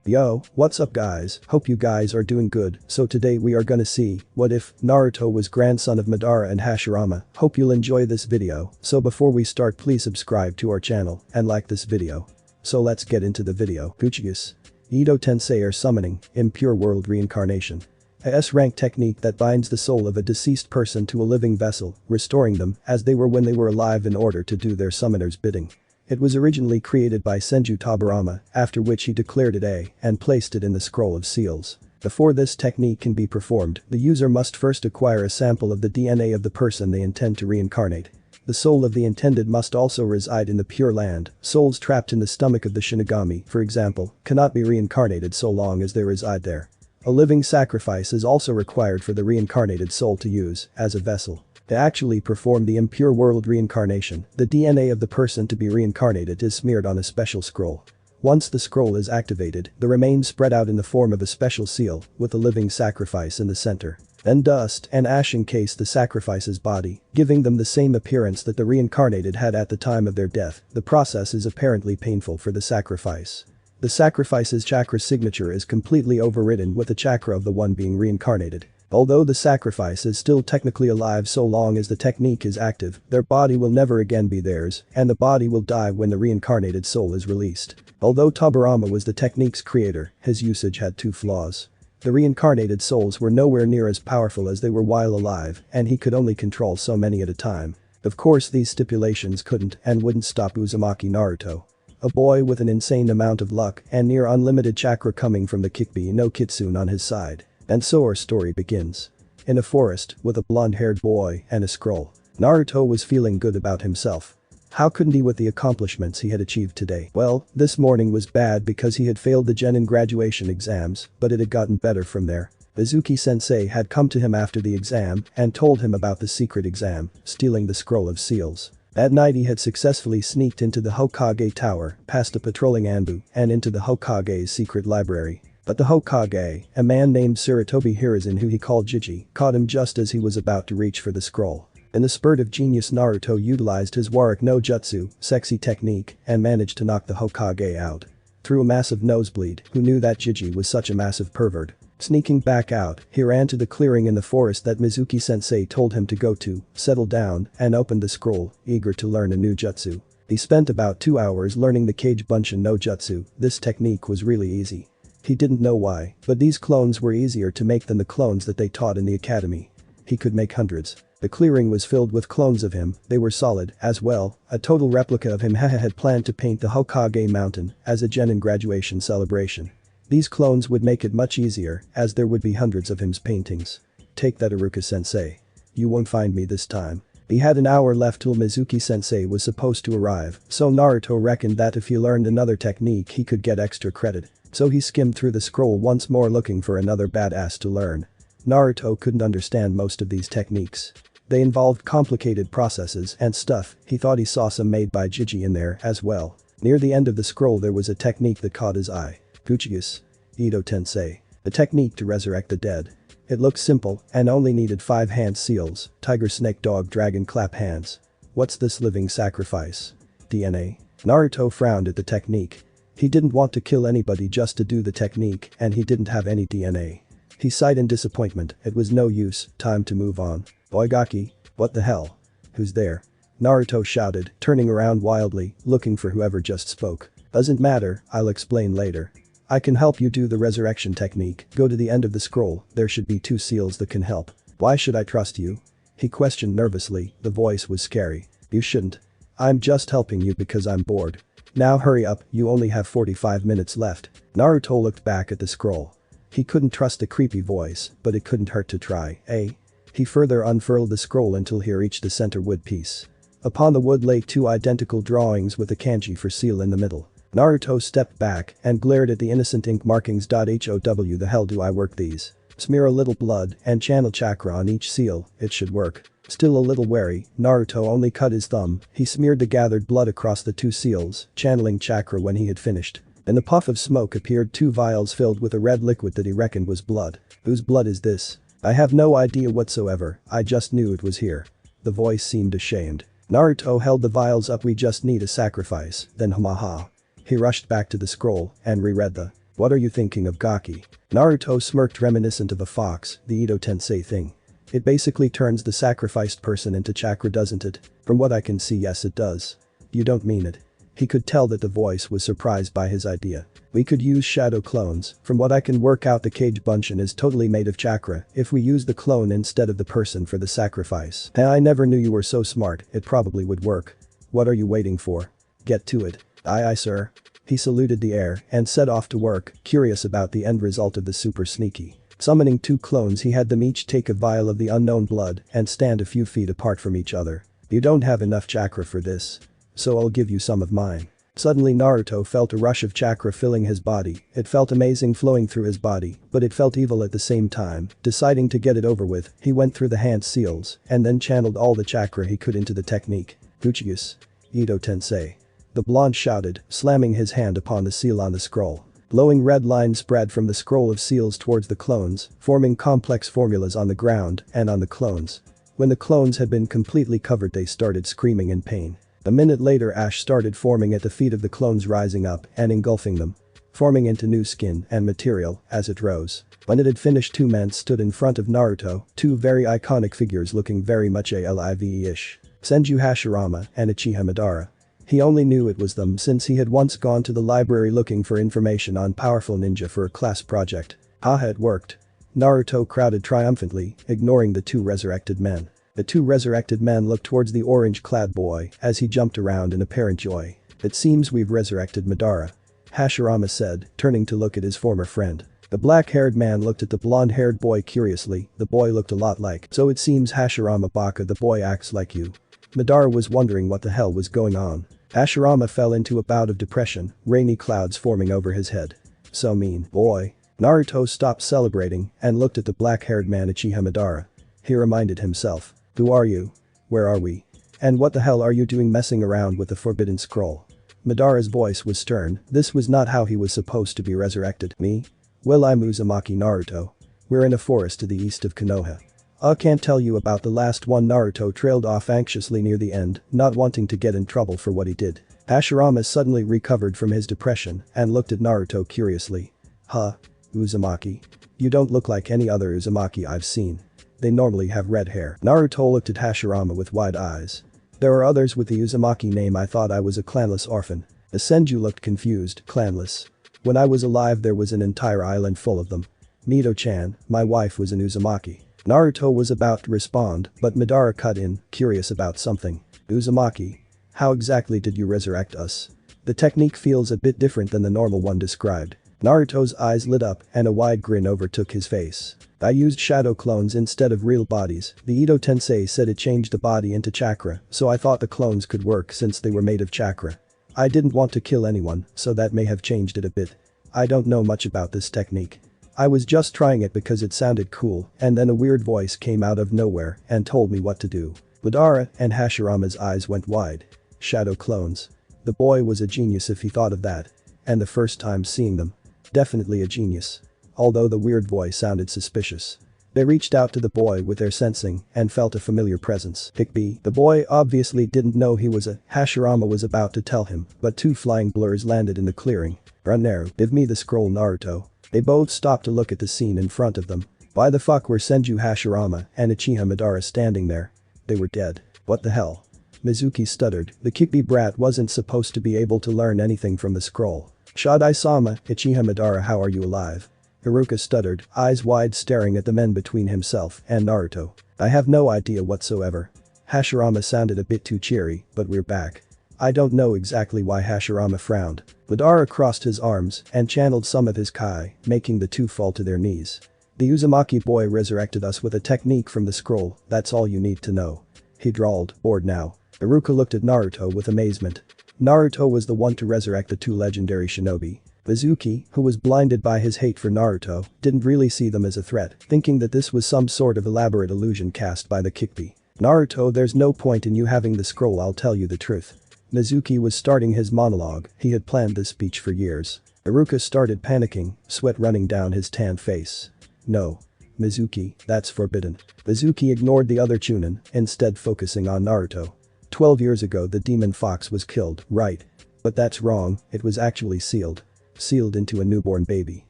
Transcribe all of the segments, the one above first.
Yo, what's up guys, hope you guys are doing good. So today we are gonna see, what if Naruto was grandson of Madara and Hashirama. Hope you'll enjoy this video. So before we start, please subscribe to our channel and like this video. So let's get into the video. Puchigus. Edo Tensei are summoning, impure world reincarnation. A S-rank technique that binds the soul of a deceased person to a living vessel, restoring them as they were when they were alive in order to do their summoner's bidding. It was originally created by Senju Tabarama, after which he declared it and placed it in the Scroll of Seals. Before this technique can be performed, the user must first acquire a sample of the DNA of the person they intend to reincarnate. The soul of the intended must also reside in the Pure Land. Souls trapped in the stomach of the Shinigami, for example, cannot be reincarnated so long as they reside there. A living sacrifice is also required for the reincarnated soul to use as a vessel. To actually perform the impure world reincarnation, the DNA of the person to be reincarnated is smeared on a special scroll. Once the scroll is activated, the remains spread out in the form of a special seal, with a living sacrifice in the center. Then dust and ash encase the sacrifice's body, giving them the same appearance that the reincarnated had at the time of their death. The process is apparently painful for the sacrifice. The sacrifice's chakra signature is completely overridden with the chakra of the one being reincarnated. Although the sacrifice is still technically alive so long as the technique is active, their body will never again be theirs, and the body will die when the reincarnated soul is released. Although Tabarama was the technique's creator, his usage had two flaws. The reincarnated souls were nowhere near as powerful as they were while alive, and he could only control so many at a time. Of course, these stipulations couldn't and wouldn't stop Uzumaki Naruto. A boy with an insane amount of luck and near unlimited chakra coming from the Kikbi no Kitsune on his side. And so our story begins. In a forest, with a blonde-haired boy and a scroll. Naruto was feeling good about himself. How couldn't he with the accomplishments he had achieved today? Well, this morning was bad because he had failed the Genin graduation exams, but it had gotten better from there. Mizuki-sensei had come to him after the exam and told him about the secret exam, stealing the Scroll of Seals. That night he had successfully sneaked into the Hokage Tower, past a patrolling Anbu, and into the Hokage's secret library. But the Hokage, a man named Sarutobi Hiruzen who he called Jiji, caught him just as he was about to reach for the scroll. In the spurt of genius, Naruto utilized his Warak no Jutsu, sexy technique, and managed to knock the Hokage out. Through a massive nosebleed, who knew that Jiji was such a massive pervert. Sneaking back out, he ran to the clearing in the forest that Mizuki-sensei told him to go to, settled down, and opened the scroll, eager to learn a new jutsu. He spent about 2 hours learning the Kage Bunshin no Jutsu. This technique was really easy. He didn't know why, but these clones were easier to make than the clones that they taught in the academy. He could make hundreds. The clearing was filled with clones of him, they were solid, as well, a total replica of him. Haha had planned to paint the Hokage mountain as a Genin graduation celebration. These clones would make it much easier, as there would be hundreds of him's paintings. Take that, Iruka-sensei. You won't find me this time. He had an hour left till Mizuki-sensei was supposed to arrive, so Naruto reckoned that if he learned another technique he could get extra credit. So he skimmed through the scroll once more looking for another badass to learn. Naruto couldn't understand most of these techniques. They involved complicated processes and stuff. He thought he saw some made by Jiji in there as well. Near the end of the scroll there was a technique that caught his eye. Puchigus. Edo Tensei. The technique to resurrect the dead. It looked simple and only needed 5 hand seals, tiger, snake, dog, dragon, clap hands. What's this living sacrifice? DNA? Naruto frowned at the technique. He didn't want to kill anybody just to do the technique, and he didn't have any DNA. He sighed in disappointment. It was no use, time to move on. Oigaki, what the hell? Who's there? Naruto shouted, turning around wildly, looking for whoever just spoke. Doesn't matter, I'll explain later. I can help you do the resurrection technique. Go to the end of the scroll, there should be 2 seals that can help. Why should I trust you? He questioned nervously, the voice was scary. You shouldn't. I'm just helping you because I'm bored. Now hurry up, you only have 45 minutes left. Naruto looked back at the scroll. He couldn't trust the creepy voice, but it couldn't hurt to try, eh? He further unfurled the scroll until he reached the center wood piece. Upon the wood lay 2 identical drawings with a kanji for seal in the middle. Naruto stepped back and glared at the innocent ink markings. How the hell do I work these? Smear a little blood and channel chakra on each seal, it should work. Still a little wary, Naruto only cut his thumb. He smeared the gathered blood across the 2 seals, channeling chakra when he had finished. In the puff of smoke appeared 2 vials filled with a red liquid that he reckoned was blood. Whose blood is this? I have no idea whatsoever, I just knew it was here. The voice seemed ashamed. Naruto held the vials up. We just need a sacrifice, then hamaha. He rushed back to the scroll and reread the What are you thinking of Gaki? Naruto smirked, reminiscent of a fox, the Edo Tensei thing. It basically turns the sacrificed person into chakra, doesn't it? From what I can see, yes it does. You don't mean it. He could tell that the voice was surprised by his idea. We could use shadow clones. From what I can work out, the Kage Bunshin is totally made of chakra. If we use the clone instead of the person for the sacrifice. I never knew you were so smart, it probably would work. What are you waiting for? Get to it. Aye aye sir. He saluted the heir and set off to work, curious about the end result of the super sneaky. Summoning 2 clones, he had them each take a vial of the unknown blood and stand a few feet apart from each other. You don't have enough chakra for this. So I'll give you some of mine. Suddenly Naruto felt a rush of chakra filling his body. It felt amazing flowing through his body, but it felt evil at the same time. Deciding to get it over with, he went through the hand seals and then channeled all the chakra he could into the technique. Uchius. Edo Tensei. The blonde shouted, slamming his hand upon the seal on the scroll. Glowing red lines spread from the scroll of seals towards the clones, forming complex formulas on the ground and on the clones. When the clones had been completely covered, they started screaming in pain. A minute later, ash started forming at the feet of the clones, rising up and engulfing them, forming into new skin and material as it rose. When it had finished, 2 men stood in front of Naruto, 2 very iconic figures looking very much alive-ish. Senju Hashirama and Uchiha Madara. He only knew it was them since he had once gone to the library looking for information on powerful ninja for a class project. Haha, it worked. Naruto crowded triumphantly, ignoring the 2 resurrected men. The 2 resurrected men looked towards the orange-clad boy as he jumped around in apparent joy. It seems we've resurrected Madara. Hashirama said, turning to look at his former friend. The black-haired man looked at the blonde-haired boy curiously. The boy looked a lot like. So it seems Hashirama Baka, the boy acts like you. Madara was wondering what the hell was going on. Hashirama fell into a bout of depression, rainy clouds forming over his head. So mean, boy. Naruto stopped celebrating and looked at the black-haired man Uchiha Madara. He reminded himself. Who are you? Where are we? And what the hell are you doing messing around with the forbidden scroll? Madara's voice was stern. This was not how he was supposed to be resurrected. Me? Well, I'm Uzumaki Naruto. We're in a forest to the east of Konoha. I can't tell you about the last one. Naruto trailed off anxiously near the end, not wanting to get in trouble for what he did. Hashirama suddenly recovered from his depression and looked at Naruto curiously. Huh? Uzumaki? You don't look like any other Uzumaki I've seen. They normally have red hair. Naruto looked at Hashirama with wide eyes. There are others with the Uzumaki name. I thought I was a clanless orphan. The Senju looked confused. Clanless? When I was alive there was an entire island full of them. Mito-chan, my wife was an Uzumaki. Naruto was about to respond, but Madara cut in, curious about something. Uzumaki? How exactly did you resurrect us? The technique feels a bit different than the normal one described. Naruto's eyes lit up and a wide grin overtook his face. I used shadow clones instead of real bodies. The Edo Tensei said it changed the body into chakra, so I thought the clones could work since they were made of chakra. I didn't want to kill anyone, so that may have changed it a bit. I don't know much about this technique. I was just trying it because it sounded cool, and then a weird voice came out of nowhere and told me what to do. Madara and Hashirama's eyes went wide. Shadow clones. The boy was a genius if he thought of that. And the first time seeing them. Definitely a genius. Although the weird voice sounded suspicious. They reached out to the boy with their sensing and felt a familiar presence. Hikbi. The boy obviously didn't know he was a Hashirama was about to tell him, but 2 flying blurs landed in the clearing. Run there, give me the scroll Naruto. They both stopped to look at the scene in front of them. Why the fuck were Senju Hashirama and Uchiha Madara standing there? They were dead. What the hell? Mizuki stuttered. The Kikbi brat wasn't supposed to be able to learn anything from the scroll. Shadai-sama, Uchiha Madara, how are you alive? Haruka stuttered, eyes wide staring at the men between himself and Naruto. I have no idea whatsoever. Hashirama sounded a bit too cheery, but we're back. I don't know exactly why. Hashirama frowned. Madara crossed his arms and channeled some of his kai, making the 2 fall to their knees. The Uzumaki boy resurrected us with a technique from the scroll, that's all you need to know. He drawled, bored now. Haruka looked at Naruto with amazement. Naruto was the one to resurrect the 2 legendary shinobi. Mizuki, who was blinded by his hate for Naruto, didn't really see them as a threat, thinking that this was some sort of elaborate illusion cast by the Kikbi. Naruto, there's no point in you having the scroll, I'll tell you the truth. Mizuki was starting his monologue. He had planned this speech for years. Haruka started panicking, sweat running down his tanned face. No. Mizuki, that's forbidden. Mizuki ignored the other Chunin, instead focusing on Naruto. 12 years ago the demon fox was killed, right? But that's wrong, it was actually sealed. sealed into a newborn baby.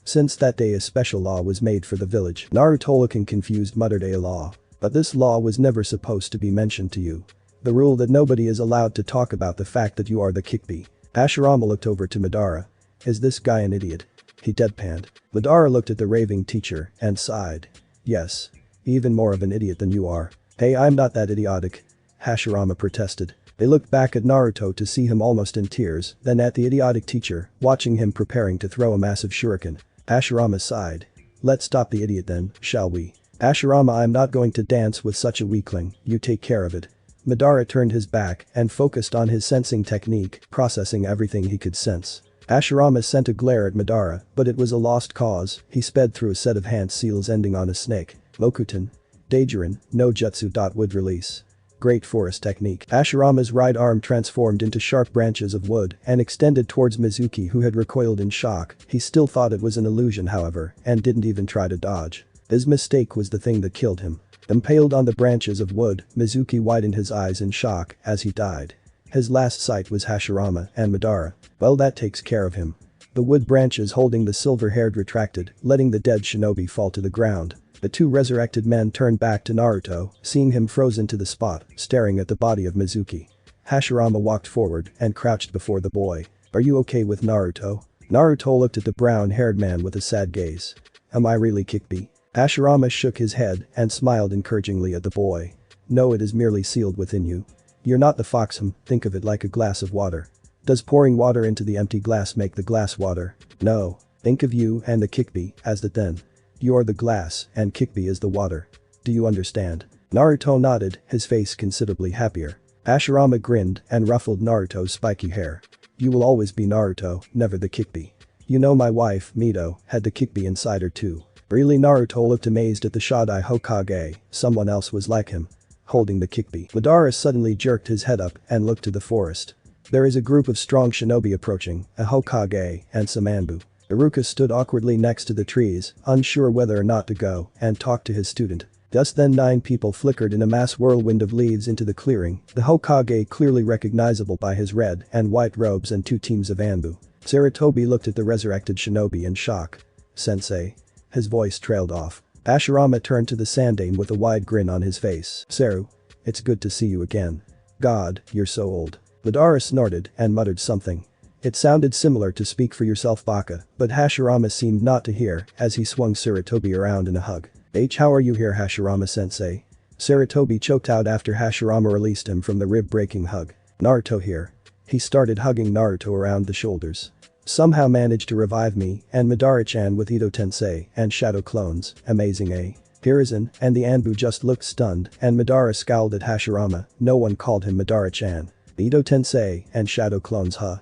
Since that day a special law was made for the village. Naruto, looking confused, muttered, "A law? But this law was never supposed to be mentioned to you. The rule that nobody is allowed to talk about the fact that you are the Kyuubi." Hashirama looked over to Madara. "Is this guy an idiot?" He deadpanned. Madara looked at the raving teacher and sighed. "Yes. Even more of an idiot than you are." "Hey, I'm not that idiotic," Hashirama protested. They looked back at Naruto to see him almost in tears, then at the idiotic teacher, watching him preparing to throw a massive shuriken. Hashirama sighed. "Let's stop the idiot then, shall we?" "Hashirama, I'm not going to dance with such a weakling, you take care of it." Madara turned his back and focused on his sensing technique, processing everything he could sense. Hashirama sent a glare at Madara, but it was a lost cause. He sped through a set of hand seals ending on a snake. Mokuton. Daijirin, no jutsu. Wood release. Great forest technique. Hashirama's right arm transformed into sharp branches of wood and extended towards Mizuki, who had recoiled in shock. He still thought it was an illusion, however, and didn't even try to dodge. His mistake was the thing that killed him. Impaled on the branches of wood, Mizuki widened his eyes in shock as he died. His last sight was Hashirama and Madara. Well, that takes care of him. The wood branches holding the silver-haired retracted, letting the dead shinobi fall to the ground. The two resurrected men turned back to Naruto, seeing him frozen to the spot, staring at the body of Mizuki. Hashirama walked forward and crouched before the boy. "Are you okay with Naruto?" Naruto looked at the brown-haired man with a sad gaze. "Am I really Kyuubi?" Hashirama shook his head and smiled encouragingly at the boy. "No, it is merely sealed within you. You're not the fox. Think of it like a glass of water. Does pouring water into the empty glass make the glass water? No. Think of you and the Kyuubi as that then. You're the glass and Kyuubi is the water. Do you understand?" Naruto nodded, his face considerably happier. Hashirama grinned and ruffled Naruto's spiky hair. "You will always be Naruto, never the Kyuubi. You know my wife, Mito, had the Kyuubi inside her too." Really? Naruto looked amazed at the Shodai Hokage. Someone else was like him. Holding the Kyuubi. Madara suddenly jerked his head up and looked to the forest. There is a group of strong shinobi approaching, a Hokage and some Anbu. Iruka stood awkwardly next to the trees, unsure whether or not to go and talk to his student. Just then 9 people flickered in a mass whirlwind of leaves into the clearing, the Hokage clearly recognizable by his red and white robes, and 2 teams of Anbu. Sarutobi looked at the resurrected shinobi in shock. "Sensei?" His voice trailed off. Hashirama turned to the Sandaime with a wide grin on his face. "Saru. It's good to see you again. God, you're so old." Madara snorted and muttered something. It sounded similar to "speak for yourself, Baka," but Hashirama seemed not to hear as he swung Sarutobi around in a hug. "How are you here, Hashirama-sensei?" Sarutobi choked out after Hashirama released him from the rib-breaking hug. "Naruto here." He started hugging Naruto around the shoulders. "Somehow managed to revive me and Madara-chan with Ito Tensei and shadow clones, amazing, eh?" Hiruzen and the Anbu just looked stunned and Madara scowled at Hashirama. No one called him Madara-chan. Ito Tensei and shadow clones, huh?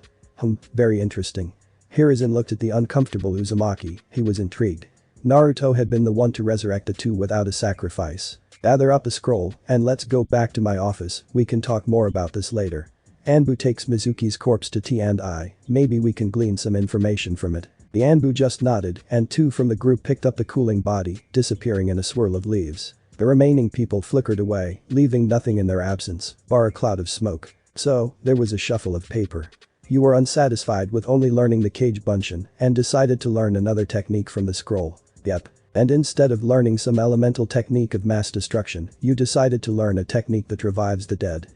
Very interesting. Hiruzen looked at the uncomfortable Uzumaki. He was intrigued. Naruto had been the one to resurrect the two without a sacrifice. "Gather up the scroll and let's go back to my office, we can talk more about this later." Anbu takes Mizuki's corpse to T&I, maybe we can glean some information from it. The Anbu just nodded and 2 from the group picked up the cooling body, disappearing in a swirl of leaves. The remaining people flickered away, leaving nothing in their absence, bar a cloud of smoke. So, there was a shuffle of paper. "You were unsatisfied with only learning the Kage Bunshin and decided to learn another technique from the scroll." "Yep. And instead of learning some elemental technique of mass destruction, you decided to learn a technique that revives the dead."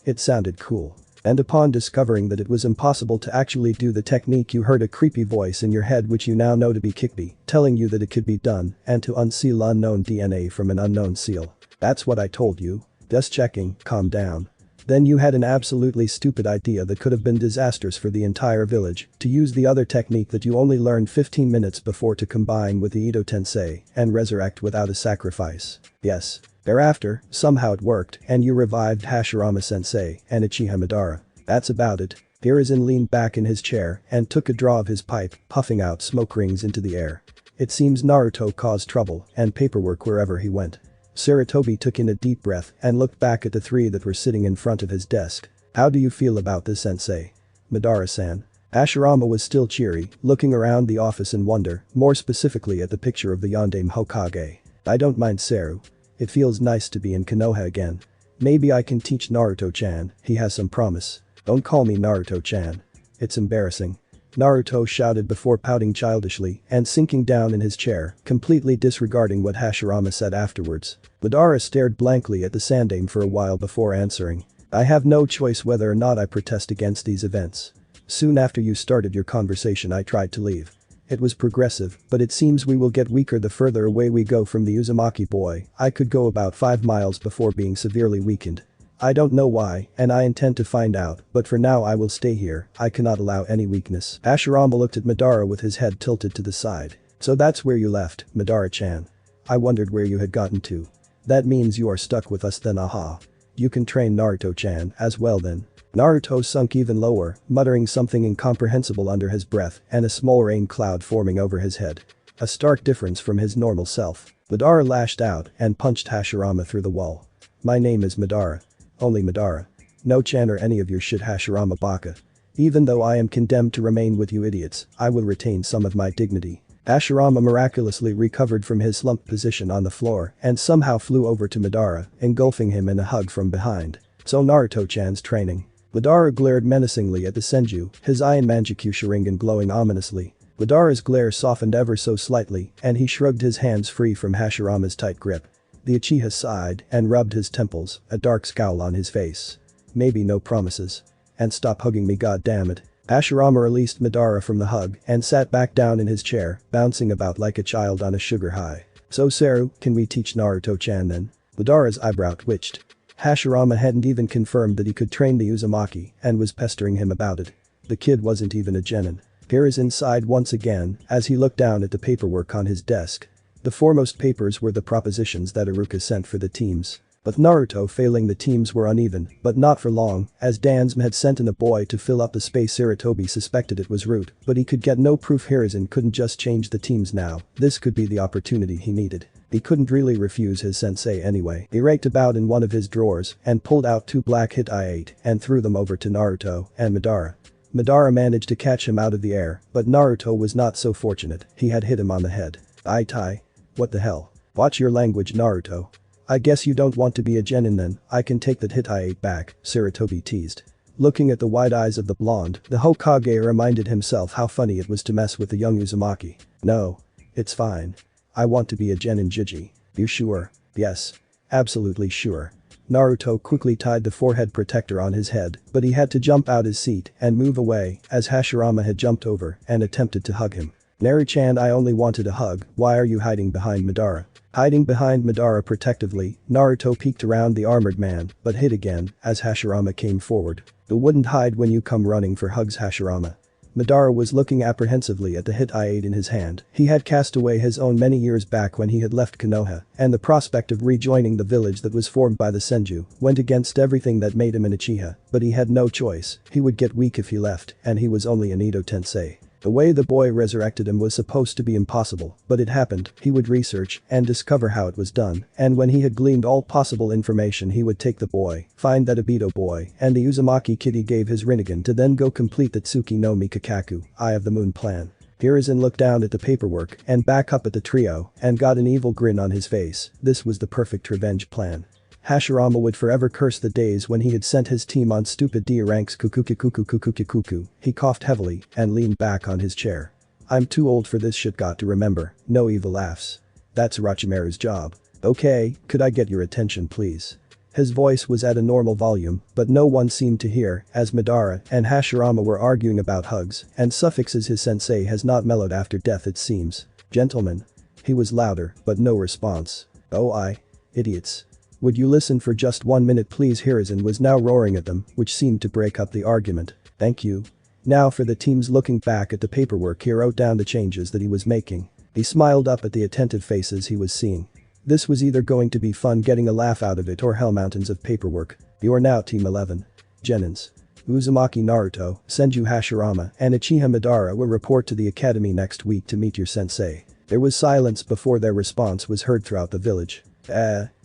It sounded cool. And upon discovering that it was impossible to actually do the technique, you heard a creepy voice in your head, which you now know to be Kyuubi, telling you that it could be done and to unseal unknown DNA from an unknown seal. "That's what I told you. Just checking, calm down." Then you had an absolutely stupid idea that could have been disastrous for the entire village, to use the other technique that you only learned 15 minutes before to combine with the Ito Tensei and resurrect without a sacrifice. Yes. Thereafter, somehow it worked and you revived Hashirama-sensei and Uchiha Madara. That's about it. Hiruzen leaned back in his chair and took a draw of his pipe, puffing out smoke rings into the air. It seems Naruto caused trouble and paperwork wherever he went. Sarutobi took in a deep breath and looked back at the 3 that were sitting in front of his desk. "How do you feel about this, sensei?" "Madara-san." Hashirama was still cheery, looking around the office in wonder, more specifically at the picture of the Yondaime Hokage. "I don't mind, Saru. It feels nice to be in Konoha again. Maybe I can teach Naruto-chan, he has some promise." "Don't call me Naruto-chan. It's embarrassing." Naruto shouted before pouting childishly and sinking down in his chair, completely disregarding what Hashirama said afterwards. Madara stared blankly at the sandame for a while before answering. I have no choice whether or not I protest against these events. Soon after you started your conversation I tried to leave. It was progressive, but it seems we will get weaker the further away we go from the Uzumaki boy. I could go about 5 miles before being severely weakened. I don't know why, and I intend to find out, but for now I will stay here. I cannot allow any weakness. Hashirama looked at Madara with his head tilted to the side. So that's where you left, Madara-chan. I wondered where you had gotten to. That means you are stuck with us then, aha. You can train Naruto-chan as well then. Naruto sunk even lower, muttering something incomprehensible under his breath and a small rain cloud forming over his head. A stark difference from his normal self. Madara lashed out and punched Hashirama through the wall. My name is Madara. Only Madara. No Chan or any of your shit Hashirama baka. Even though I am condemned to remain with you idiots, I will retain some of my dignity. Hashirama miraculously recovered from his slumped position on the floor and somehow flew over to Madara, engulfing him in a hug from behind. So Naruto-chan's training. Madara glared menacingly at the Senju, his Iron Manjikyu Sharingan glowing ominously. Madara's glare softened ever so slightly and he shrugged his hands free from Hashirama's tight grip. The Uchiha sighed and rubbed his temples, a dark scowl on his face. Maybe no promises. And stop hugging me, goddammit. Hashirama released Madara from the hug and sat back down in his chair, bouncing about like a child on a sugar high. So Saru, can we teach Naruto-chan then? Madara's eyebrow twitched. Hashirama hadn't even confirmed that he could train the Uzumaki and was pestering him about it. The kid wasn't even a genin. Hiruzen sighed once again as he looked down at the paperwork on his desk. The foremost papers were the propositions that Iruka sent for the teams. But Naruto failing the teams were uneven, but not for long, as Dansme had sent in a boy to fill up the space. Sarutobi suspected it was Root, but he could get no proof Hiruzen couldn't just change the teams now. This could be the opportunity he needed. He couldn't really refuse his sensei anyway. He raked about in one of his drawers and pulled out 2 black hit-I-8 and threw them over to Naruto and Madara. Madara managed to catch him out of the air, but Naruto was not so fortunate. He had hit him on the head. Aitai. What the hell? Watch your language, Naruto. I guess you don't want to be a genin then. I can take that hit-I-8 back, Sarutobi teased. Looking at the wide eyes of the blonde, the Hokage reminded himself how funny it was to mess with the young Uzumaki. No. It's fine. I want to be a genin, Jiji. You sure? Yes. Absolutely sure. Naruto quickly tied the forehead protector on his head, but he had to jump out his seat and move away as Hashirama had jumped over and attempted to hug him. Naru-chan, I only wanted a hug, why are you hiding behind Madara? Hiding behind Madara protectively, Naruto peeked around the armored man, but hid again as Hashirama came forward. You wouldn't hide when you come running for hugs, Hashirama. Madara was looking apprehensively at the hit-I-8 in his hand. He had cast away his own many years back when he had left Konoha, and the prospect of rejoining the village that was formed by the Senju went against everything that made him an Uchiha, but he had no choice. He would get weak if he left, and he was only an Edo Tensei. The way the boy resurrected him was supposed to be impossible, but it happened. He would research and discover how it was done, and when he had gleaned all possible information he would take the boy, find that Obito boy, and the Uzumaki kid he gave his Rinnegan to then go complete the Tsuki no Mikakaku, Eye of the Moon plan. Hiruzen looked down at the paperwork and back up at the trio and got an evil grin on his face. This was the perfect revenge plan. Hashirama would forever curse the days when he had sent his team on stupid D ranks kukuki. He coughed heavily and leaned back on his chair. I'm too old for this shit, got to remember. No evil laughs. That's Orochimaru's job. Okay, could I get your attention please? His voice was at a normal volume, but no one seemed to hear as Madara and Hashirama were arguing about hugs and suffixes. His sensei has not mellowed after death it seems. Gentlemen. He was louder, but no response. Oh idiots. Would you listen for just 1 minute please? Hiruzen was now roaring at them, which seemed to break up the argument. Thank you. Now for the teams. Looking back at the paperwork he wrote down the changes that he was making. He smiled up at the attentive faces he was seeing. This was either going to be fun getting a laugh out of it or hell mountains of paperwork. You are now Team 11. Genins. Uzumaki Naruto, Senju Hashirama, and Uchiha Madara will report to the academy next week to meet your sensei. There was silence before their response was heard throughout the village.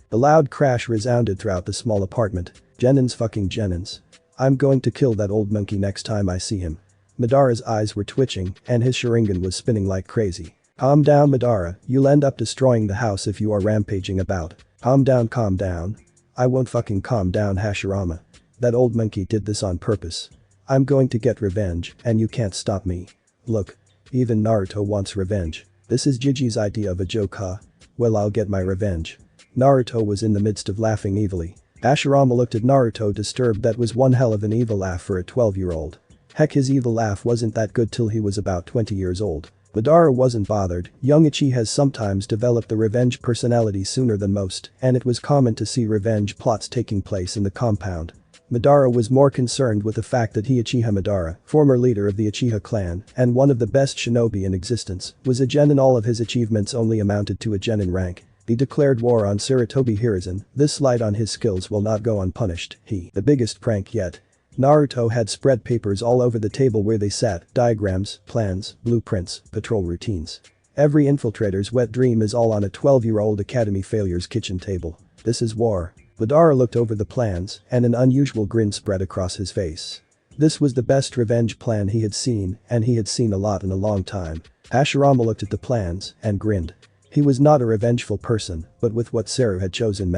The loud crash resounded throughout the small apartment. Genins, fucking Genins. I'm going to kill that old monkey next time I see him. Madara's eyes were twitching and his Sharingan was spinning like crazy. Calm down, Madara, you'll end up destroying the house if you are rampaging about. Calm down, calm down. I won't fucking calm down, Hashirama. That old monkey did this on purpose. I'm going to get revenge, and you can't stop me. Look. Even Naruto wants revenge. This is Gigi's idea of a joke, huh? Well, I'll get my revenge. Naruto was in the midst of laughing evilly. Hashirama looked at Naruto disturbed. That was one hell of an evil laugh for a 12-year-old. Heck, his evil laugh wasn't that good till he was about 20 years old. Madara wasn't bothered. Young Ichi has sometimes developed the revenge personality sooner than most, and it was common to see revenge plots taking place in the compound. Madara was more concerned with the fact that he, Uchiha Madara, former leader of the Uchiha clan and one of the best shinobi in existence, was a genin. All of his achievements only amounted to a genin rank. He declared war on Sarutobi Hiruzen. This slight on his skills will not go unpunished. The biggest prank yet. Naruto had spread papers all over the table where they sat, diagrams, plans, blueprints, patrol routines. Every infiltrator's wet dream is all on a 12-year-old academy failure's kitchen table. This is war. Madara looked over the plans, and an unusual grin spread across his face. This was the best revenge plan he had seen, and he had seen a lot in a long time. Hashirama looked at the plans, and grinned. He was not a revengeful person, but with what Saru had chosen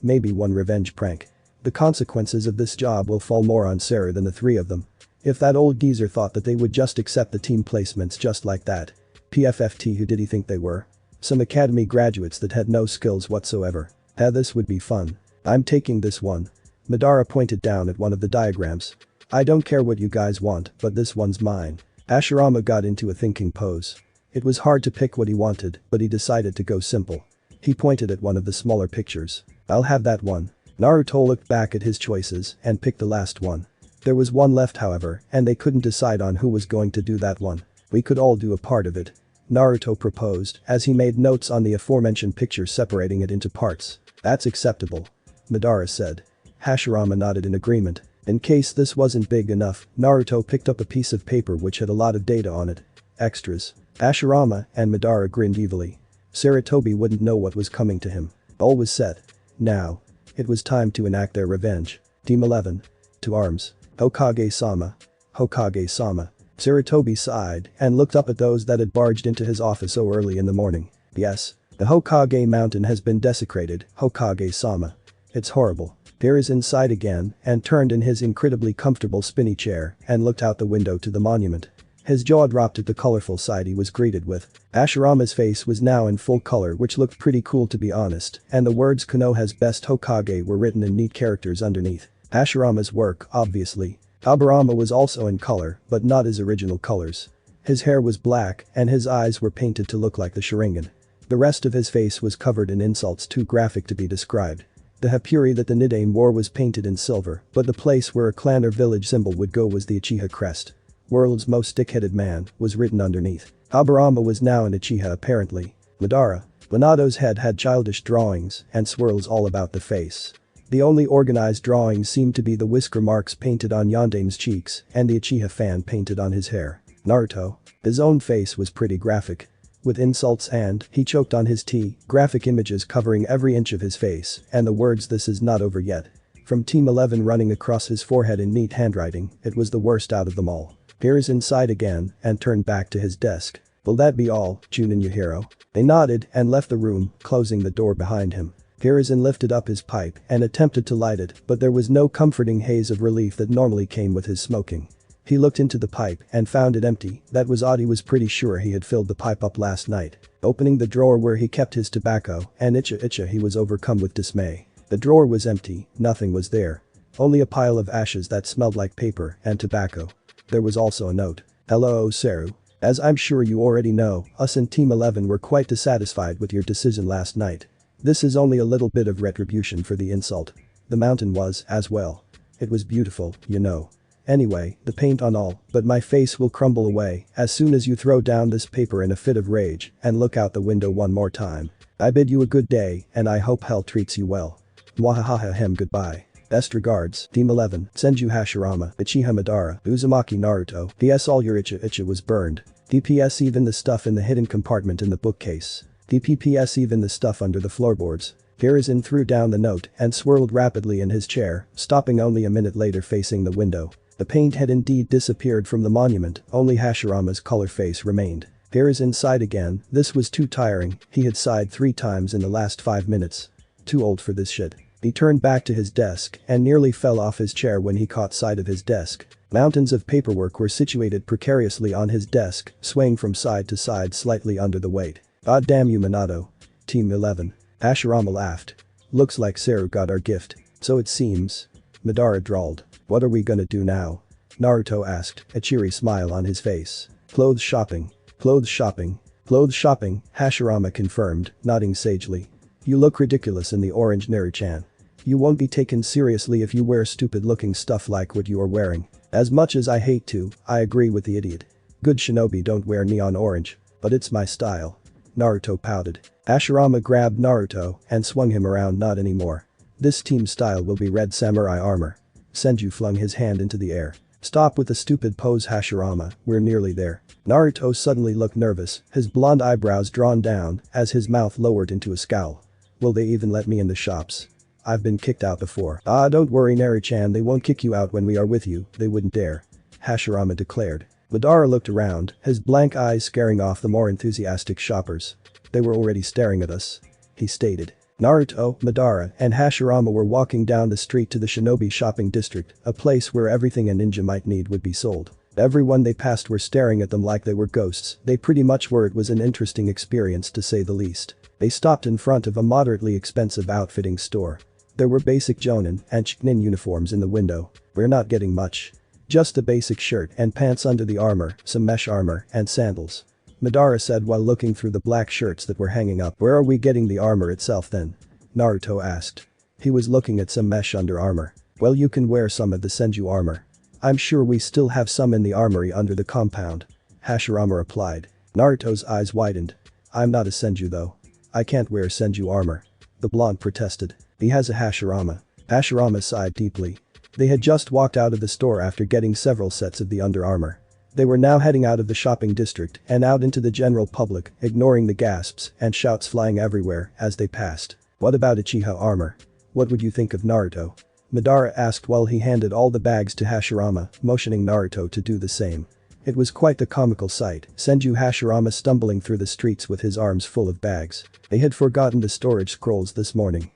maybe one revenge prank. The consequences of this job will fall more on Saru than the three of them. If that old geezer thought that they would just accept the team placements just like that. PFFT, who did he think they were? Some academy graduates that had no skills whatsoever. This would be fun. I'm taking this one. Madara pointed down at one of the diagrams. I don't care what you guys want, but this one's mine. Hashirama got into a thinking pose. It was hard to pick what he wanted, but he decided to go simple. He pointed at one of the smaller pictures. I'll have that one. Naruto looked back at his choices and picked the last one. There was one left, however, and they couldn't decide on who was going to do that one. We could all do a part of it. Naruto proposed as he made notes on the aforementioned picture, separating it into parts. That's acceptable. Madara said. Hashirama nodded in agreement. In case this wasn't big enough, Naruto picked up a piece of paper which had a lot of data on it. Extras. Hashirama and Madara grinned evilly. Sarutobi wouldn't know what was coming to him. All was set. Now. It was time to enact their revenge. Team 11. To arms. Hokage-sama. Hokage-sama. Sarutobi sighed and looked up at those that had barged into his office so early in the morning. Yes. The Hokage mountain has been desecrated, Hokage-sama. It's horrible. Hiruzen sighed again and turned in his incredibly comfortable spinny chair and looked out the window to the monument. His jaw dropped at the colorful sight he was greeted with. Hashirama's face was now in full color, which looked pretty cool to be honest, and the words Konoha's best Hokage were written in neat characters underneath. Hashirama's work, obviously. Aburama was also in color, but not his original colors. His hair was black and his eyes were painted to look like the Sharingan. The rest of his face was covered in insults too graphic to be described. The hapuri that the Nidaime wore was painted in silver, but the place where a clan or village symbol would go was the Uchiha crest. World's most stick-headed man was written underneath. Aburama was now an Uchiha apparently. Madara. Minato's head had childish drawings and swirls all about the face. The only organized drawings seemed to be the whisker marks painted on Yandaime's cheeks and the Uchiha fan painted on his hair. Naruto. His own face was pretty graphic. With insults and, he choked on his tea, graphic images covering every inch of his face and the words "this is not over yet." From Team 11 running across his forehead in neat handwriting, it was the worst out of them all. Hiruzen sighed again and turned back to his desk. Will that be all, Jun and Yujiro? They nodded and left the room, closing the door behind him. Hiruzen lifted up his pipe and attempted to light it, but there was no comforting haze of relief that normally came with his smoking. He looked into the pipe and found it empty. That was odd. He was pretty sure he had filled the pipe up last night. Opening the drawer where he kept his tobacco and itcha he was overcome with dismay. The drawer was empty, nothing was there. Only a pile of ashes that smelled like paper and tobacco. There was also a note. Hello, Saru. As I'm sure you already know, us in Team 11 were quite dissatisfied with your decision last night. This is only a little bit of retribution for the insult. The mountain was, as well. It was beautiful, you know. Anyway, the paint on all, but my face will crumble away as soon as you throw down this paper in a fit of rage and look out the window one more time. I bid you a good day and I hope hell treats you well. Mwahahahem goodbye. Best regards, Team 11, Senju Hashirama, Uchiha Madara, Uzumaki Naruto. PS all your itcha was burned. DPS even the stuff in the hidden compartment in the bookcase. DPPS even the stuff under the floorboards. Hiruzen threw down the note and swirled rapidly in his chair, stopping only a minute later facing the window. The paint had indeed disappeared from the monument, only Hashirama's color face remained. Hiruzen sighed again. This was too tiring. He had sighed 3 times in the last 5 minutes. Too old for this shit. He turned back to his desk and nearly fell off his chair when he caught sight of his desk. Mountains of paperwork were situated precariously on his desk, swaying from side to side slightly under the weight. God damn you, Minato. Team 11. Hashirama laughed. Looks like Seru got our gift. So it seems. Madara drawled. What are we gonna do now? Naruto asked, a cheery smile on his face. Clothes shopping. Clothes shopping. Clothes shopping, Hashirama confirmed, nodding sagely. You look ridiculous in the orange Naruto-chan. You won't be taken seriously if you wear stupid looking stuff like what you are wearing. As much as I hate to, I agree with the idiot. Good shinobi don't wear neon orange. But it's my style. Naruto pouted. Hashirama grabbed Naruto and swung him around. Not anymore. This team's style will be red samurai armor. Senju flung his hand into the air. Stop with the stupid pose, Hashirama, we're nearly there. Naruto suddenly looked nervous, his blonde eyebrows drawn down as his mouth lowered into a scowl. Will they even let me in the shops? I've been kicked out before. Don't worry, Naru-chan, they won't kick you out when we are with you, they wouldn't dare. Hashirama declared. Madara looked around, his blank eyes scaring off the more enthusiastic shoppers. They were already staring at us. He stated. Naruto, Madara, and Hashirama were walking down the street to the Shinobi shopping district, a place where everything a ninja might need would be sold. Everyone they passed were staring at them like they were ghosts. They pretty much were. It was an interesting experience to say the least. They stopped in front of a moderately expensive outfitting store. There were basic jonin and chinin uniforms in the window. We're not getting much. Just a basic shirt and pants under the armor, some mesh armor, and sandals. Madara said while looking through the black shirts that were hanging up. Where are we getting the armor itself then? Naruto asked. He was looking at some mesh under armor. Well, you can wear some of the Senju armor. I'm sure we still have some in the armory under the compound. Hashirama replied. Naruto's eyes widened. I'm not a Senju though. I can't wear Senju armor. The blonde protested. He has a Hashirama. Hashirama sighed deeply. They had just walked out of the store after getting several sets of the under armor. They were now heading out of the shopping district and out into the general public, ignoring the gasps and shouts flying everywhere as they passed. What about Uchiha armor? What would you think of Naruto? Madara asked while he handed all the bags to Hashirama, motioning Naruto to do the same. It was quite the comical sight, Senju Hashirama stumbling through the streets with his arms full of bags. They had forgotten the storage scrolls this morning.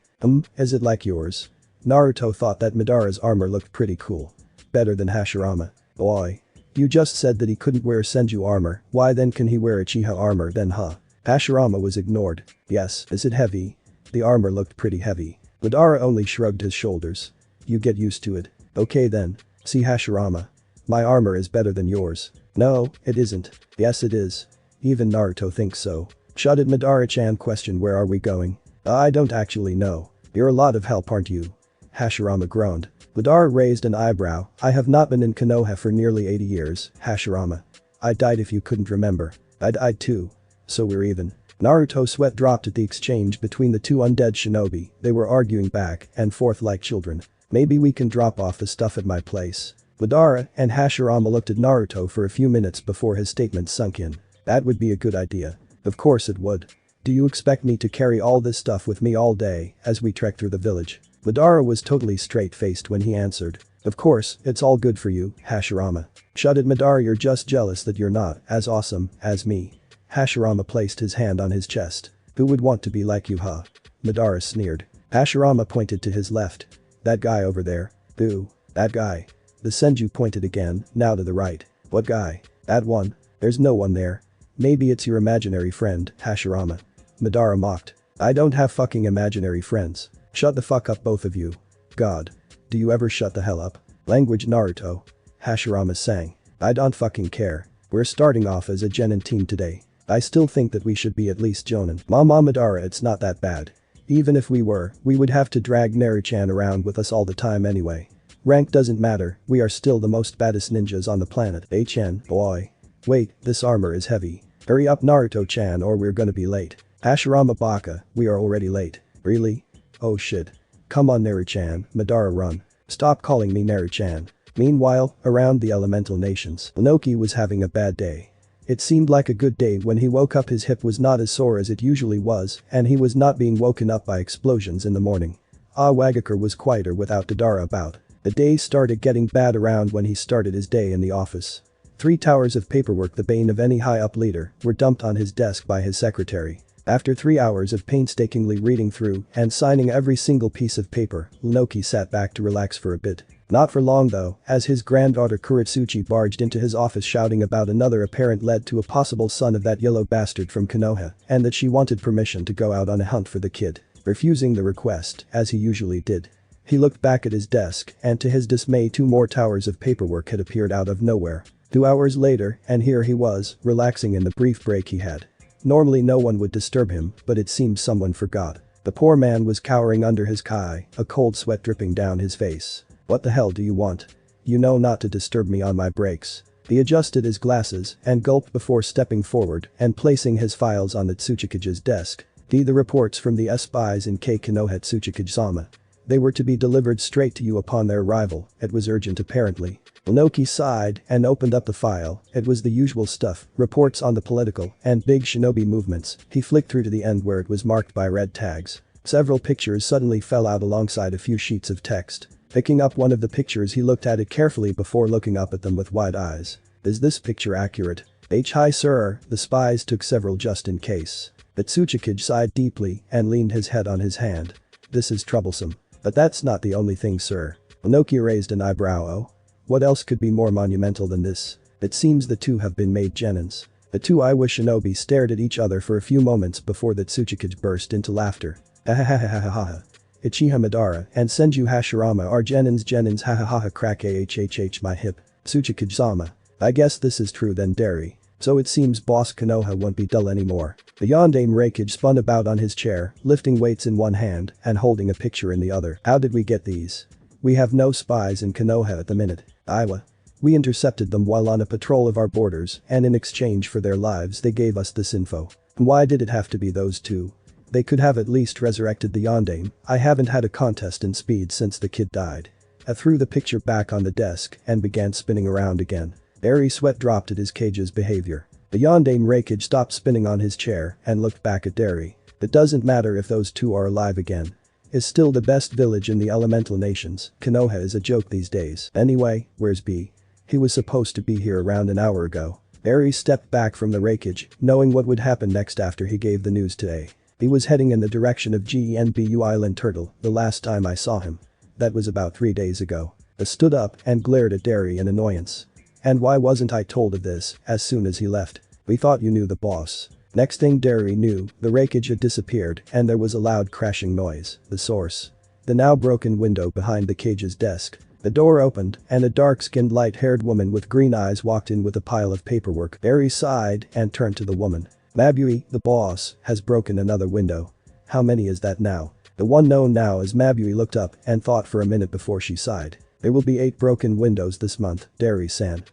Is it like yours? Naruto thought that Madara's armor looked pretty cool. Better than Hashirama. Boy. You just said that he couldn't wear Senju armor, why then can he wear Uchiha armor then huh? Hashirama was ignored. Yes, is it heavy? The armor looked pretty heavy. Madara only shrugged his shoulders. You get used to it. Okay then. See Hashirama. My armor is better than yours. No, it isn't. Yes it is. Even Naruto thinks so. Shut it, Madara-chan questioned. Where are we going? I don't actually know. You're a lot of help, aren't you? Hashirama groaned. Madara raised an eyebrow. I have not been in Konoha for nearly 80 years, Hashirama. I died if you couldn't remember. I died too. So we're even. Naruto's sweat dropped at the exchange between the two undead shinobi. They were arguing back and forth like children. Maybe we can drop off the stuff at my place. Madara and Hashirama looked at Naruto for a few minutes before his statement sunk in. That would be a good idea. Of course it would. Do you expect me to carry all this stuff with me all day as we trek through the village? Madara was totally straight-faced when he answered. Of course, it's all good for you, Hashirama. Shut it, Madara, you're just jealous that you're not as awesome as me. Hashirama placed his hand on his chest. Who would want to be like you, huh? Madara sneered. Hashirama pointed to his left. That guy over there. Who? That guy. The Senju pointed again, now to the right. What guy? That one. There's no one there. Maybe it's your imaginary friend, Hashirama. Madara mocked. I don't have fucking imaginary friends. Shut the fuck up, both of you. God. Do you ever shut the hell up? Language, Naruto. Hashirama sang. I don't fucking care. We're starting off as a genin team today. I still think that we should be at least jonin. Mama Madara, it's not that bad. Even if we were, we would have to drag Naru-chan around with us all the time anyway. Rank doesn't matter, we are still the most baddest ninjas on the planet. Chen, boy. Wait, this armor is heavy. Hurry up, Naruto-chan, or we're gonna be late. Hashirama baka, we are already late. Really? Oh shit. Come on, Naru-chan, Madara, run. Stop calling me Naru-chan. Meanwhile, around the elemental nations, Inoki was having a bad day. It seemed like a good day when he woke up. His hip was not as sore as it usually was, and he was not being woken up by explosions in the morning. Wagakure was quieter without Madara about. The day started getting bad around when he started his day in the office. 3 towers of paperwork, the bane of any high-up leader, were dumped on his desk by his secretary. After 3 hours of painstakingly reading through and signing every single piece of paper, Lunoki sat back to relax for a bit. Not for long though, as his granddaughter Kuritsuchi barged into his office shouting about another apparent lead to a possible son of that yellow bastard from Konoha, and that she wanted permission to go out on a hunt for the kid. Refusing the request, as he usually did. He looked back at his desk, and to his dismay 2 more towers of paperwork had appeared out of nowhere. 2 hours later, and here he was, relaxing in the brief break he had. Normally no one would disturb him, but it seemed someone forgot. The poor man was cowering under his kai, a cold sweat dripping down his face. "What the hell do you want? You know not to disturb me on my breaks." He adjusted his glasses and gulped before stepping forward and placing his files on the Tsuchikage's desk. The reports from the spies in Konoha Tsuchikage-sama. They were to be delivered straight to you upon their arrival. It was urgent apparently. Lunoki sighed and opened up the file. It was the usual stuff, reports on the political and big shinobi movements. He flicked through to the end where it was marked by red tags. Several pictures suddenly fell out alongside a few sheets of text. Picking up one of the pictures, he looked at it carefully before looking up at them with wide eyes. "Is this picture accurate?" "Hi sir," the spies took several just in case. The Tsuchikage sighed deeply and leaned his head on his hand. "This is troublesome. But that's not the only thing, sir." Lunoki raised an eyebrow. "Oh? What else could be more monumental than this? It seems the two have been made genins." The 2 Iwa shinobi stared at each other for a few moments before the Tsuchikage burst into laughter. "Ha ha ha ha ha ha ha. Uchiha Madara and Senju Hashirama are genins ha ha ha ha crack ahhh my hip. Tsuchikage-sama. I guess this is true then Derry. So it seems boss Konoha won't be dull anymore." The yondaime Reikage spun about on his chair, lifting weights in one hand and holding a picture in the other. "How did we get these? We have no spies in Konoha at the minute. Iwa. We intercepted them while on a patrol of our borders, and in exchange for their lives they gave us this info. Why did it have to be those two? They could have at least resurrected the yondaime. I haven't had a contest in speed since the kid died." I threw the picture back on the desk and began spinning around again. Airy sweat dropped at his cage's behavior. The yondaime Reikage stopped spinning on his chair and looked back at Derry. "It doesn't matter if those two are alive again. It's still the best village in the elemental nations. Konoha is a joke these days. Anyway, where's B? He was supposed to be here around an hour ago." Airy stepped back from the Reikage, knowing what would happen next after he gave the news to A. "He was heading in the direction of Genbu Island Turtle the last time I saw him. That was about 3 days ago." I stood up and glared at Derry in annoyance. "And why wasn't I told of this as soon as he left? We thought you knew the boss." Next thing Derry knew, the Reikage had disappeared and there was a loud crashing noise. The source. The now broken window behind the cage's desk. The door opened and a dark-skinned light-haired woman with green eyes walked in with a pile of paperwork. Derry sighed and turned to the woman. "Mabui, the boss, has broken another window." "How many is that now?" The one known now as Mabui looked up and thought for a minute before she sighed. "There will be 8 broken windows this month, Derry-san.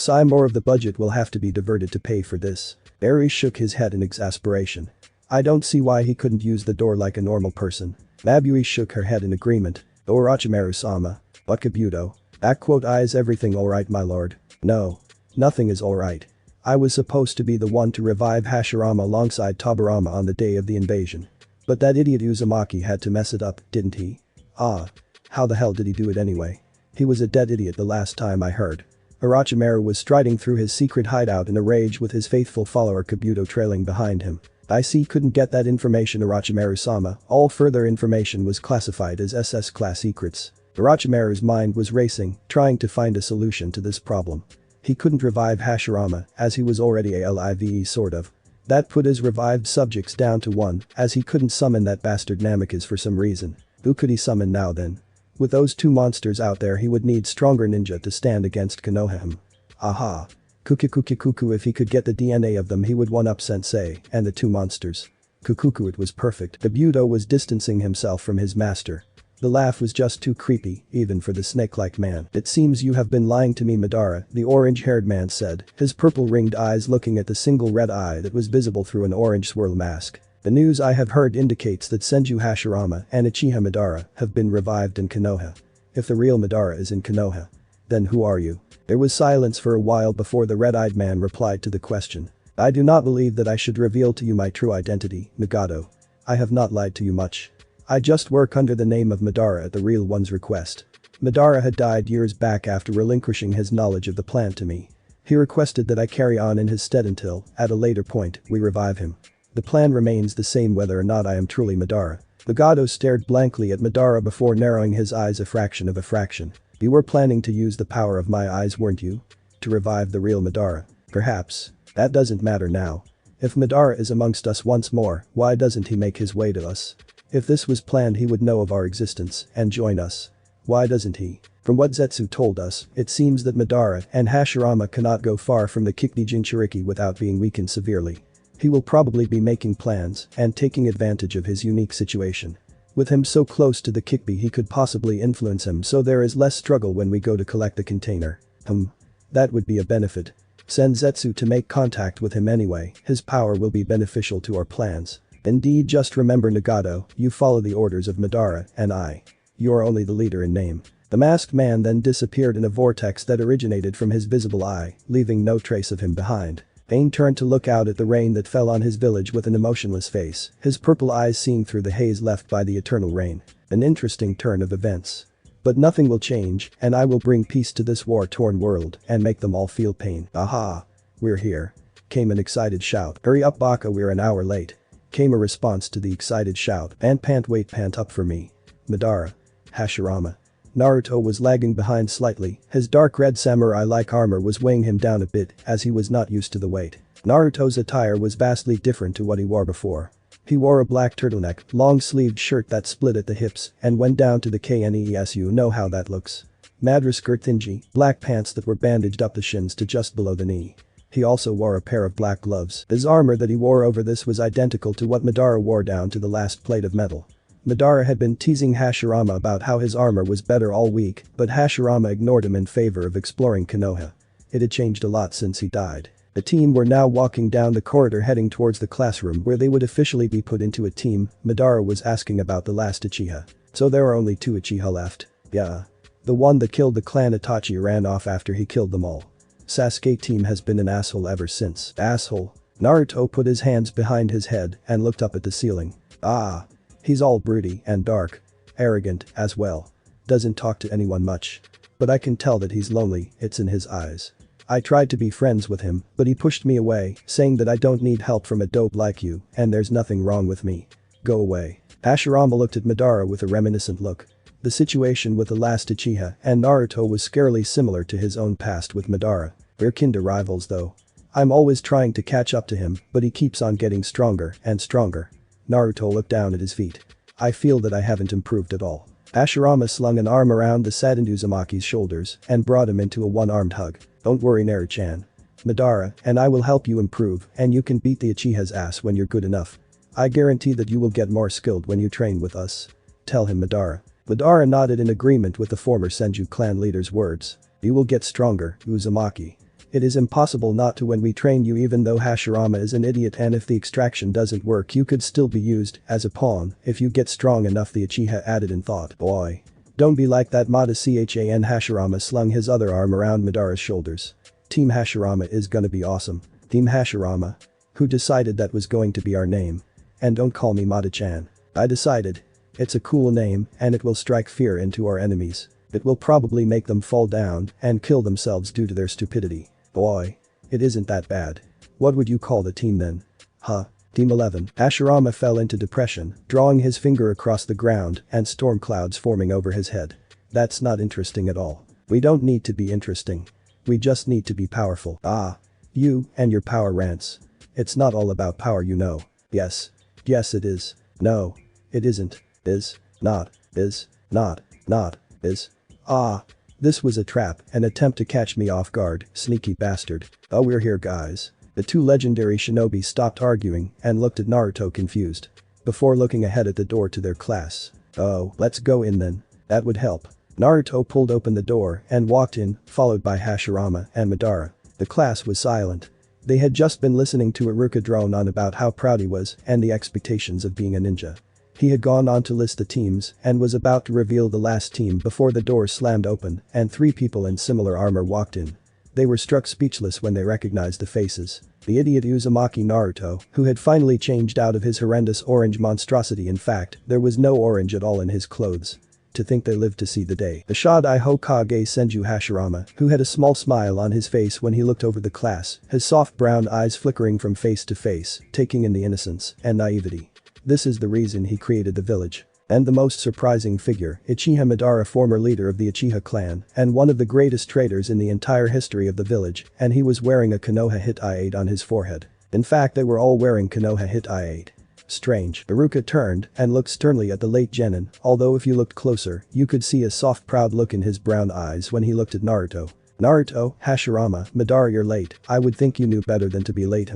More of the budget will have to be diverted to pay for this." Derry shook his head in exasperation. "I don't see why he couldn't use the door like a normal person." Mabui shook her head in agreement. "Orochimaru-sama. What Kabuto? Is everything alright my lord?" "No. Nothing is alright. I was supposed to be the one to revive Hashirama alongside Tobirama on the day of the invasion. But that idiot Uzumaki had to mess it up, didn't he?" "Ah. How the hell did he do it anyway? He was a dead idiot the last time I heard." Orochimaru was striding through his secret hideout in a rage with his faithful follower Kabuto trailing behind him. "I see couldn't get that information Orochimaru-sama. All further information was classified as SS class secrets." Orochimaru's mind was racing, trying to find a solution to this problem. He couldn't revive Hashirama as he was already alive sort of. That put his revived subjects down to 1 as he couldn't summon that bastard Namikaze for some reason. Who could he summon now then? With those 2 monsters out there he would need stronger ninja to stand against Konoha. Aha. Kuku if he could get the DNA of them he would one-up Sensei and the 2 monsters. Kukuku it was perfect. Kabuto was distancing himself from his master. The laugh was just too creepy, even for the snake-like man. "It seems you have been lying to me Madara," the orange-haired man said, his purple-ringed eyes looking at the single red eye that was visible through an orange swirl mask. "The news I have heard indicates that Senju Hashirama and Uchiha Madara have been revived in Konoha. If the real Madara is in Konoha, then who are you?" There was silence for a while before the red-eyed man replied to the question. "I do not believe that I should reveal to you my true identity, Nagato. I have not lied to you much. I just work under the name of Madara at the real one's request." Madara had died years back after relinquishing his knowledge of the plant to me. He requested that I carry on in his stead until, at a later point, we revive him. The plan remains the same whether or not I am truly Madara. Legato stared blankly at Madara before narrowing his eyes a fraction of a fraction. You were planning to use the power of my eyes, weren't you? To revive the real Madara. Perhaps. That doesn't matter now. If Madara is amongst us once more, why doesn't he make his way to us? If this was planned, he would know of our existence and join us. Why doesn't he? From what Zetsu told us, it seems that Madara and Hashirama cannot go far from the Kikki Jinchuriki without being weakened severely. He will probably be making plans and taking advantage of his unique situation. With him so close to the Kikki, he could possibly influence him, so there is less struggle when we go to collect the container. That would be a benefit. Send Zetsu to make contact with him anyway, his power will be beneficial to our plans. Indeed, just remember Nagato, you follow the orders of Madara and I. You are only the leader in name. The masked man then disappeared in a vortex that originated from his visible eye, leaving no trace of him behind. Pain turned to look out at the rain that fell on his village with an emotionless face, his purple eyes seeing through the haze left by the eternal rain. An interesting turn of events. But nothing will change, and I will bring peace to this war-torn world and make them all feel pain. Aha! We're here. Came an excited shout. Hurry up Baka, we're an hour late. Came a response to the excited shout. Wait, pant up for me. Madara. Hashirama. Naruto was lagging behind slightly, his dark red samurai-like armor was weighing him down a bit as he was not used to the weight. Naruto's attire was vastly different to what he wore before. He wore a black turtleneck, long-sleeved shirt that split at the hips and went down to the knees. You know how that looks. Madara skirt thingy, black pants that were bandaged up the shins to just below the knee. He also wore a pair of black gloves. His armor that he wore over this was identical to what Madara wore down to the last plate of metal. Madara had been teasing Hashirama about how his armor was better all week, but Hashirama ignored him in favor of exploring Konoha. It had changed a lot since he died. The team were now walking down the corridor heading towards the classroom where they would officially be put into a team. Madara was asking about the last Uchiha. So there are only 2 Uchiha left. Yeah. The one that killed the clan Itachi ran off after he killed them all. Sasuke team has been an asshole ever since. Asshole. Naruto put his hands behind his head and looked up at the ceiling. Ah. He's all broody and dark. Arrogant as well. Doesn't talk to anyone much. But I can tell that he's lonely, it's in his eyes. I tried to be friends with him, but he pushed me away, saying that I don't need help from a dope like you, and there's nothing wrong with me. Go away. Hashirama looked at Madara with a reminiscent look. The situation with the last Uchiha and Naruto was scarily similar to his own past with Madara. We're kinda rivals though. I'm always trying to catch up to him, but he keeps on getting stronger and stronger. Naruto looked down at his feet. I feel that I haven't improved at all. Hashirama slung an arm around the saddened Uzumaki's shoulders and brought him into a one-armed hug. Don't worry Naru-chan. Madara and I will help you improve and you can beat the Uchiha's ass when you're good enough. I guarantee that you will get more skilled when you train with us. Tell him Madara. Madara nodded in agreement with the former Senju clan leader's words. You will get stronger, Uzumaki. It is impossible not to when we train you, even though Hashirama is an idiot, and if the extraction doesn't work you could still be used as a pawn if you get strong enough, the Uchiha added in thought. Boy. Don't be like that Mata Chan. Hashirama slung his other arm around Madara's shoulders. Team Hashirama is gonna be awesome. Team Hashirama? Who decided that was going to be our name? And don't call me Mata-chan. I decided. It's a cool name and it will strike fear into our enemies. It will probably make them fall down and kill themselves due to their stupidity. Boy. It isn't that bad. What would you call the team then? Team 11. Hashirama fell into depression, drawing his finger across the ground and storm clouds forming over his head. That's not interesting at all. We don't need to be interesting. We just need to be powerful. You and your power rants. It's not all about power, you know. Yes. Yes it is. No. It isn't. Is. Not. Is. Not. Not. Is. This was a trap, an attempt to catch me off guard, sneaky bastard. Oh, we're here guys. The 2 legendary shinobi stopped arguing and looked at Naruto confused. Before looking ahead at the door to their class. Oh, let's go in then. That would help. Naruto pulled open the door and walked in, followed by Hashirama and Madara. The class was silent. They had just been listening to Iruka drone on about how proud he was and the expectations of being a ninja. He had gone on to list the teams and was about to reveal the last team before the door slammed open and 3 people in similar armor walked in. They were struck speechless when they recognized the faces. The idiot Uzumaki Naruto, who had finally changed out of his horrendous orange monstrosity. In fact, there was no orange at all in his clothes. to think they lived to see the day. The Shodai Hokage Senju Hashirama, who had a small smile on his face when he looked over the class, his soft brown eyes flickering from face to face, taking in the innocence and naivety. This is the reason he created the village. And the most surprising figure, Uchiha Madara, former leader of the Uchiha clan and one of the greatest traders in the entire history of the village, and he was wearing a Konoha hit I-8 on his forehead. In fact, they were all wearing Konoha hit I-8. Strange. Iruka turned and looked sternly at the late genin, although if you looked closer, you could see a soft proud look in his brown eyes when he looked at Naruto. Naruto, Hashirama, Madara, you're late. I would think you knew better than to be late.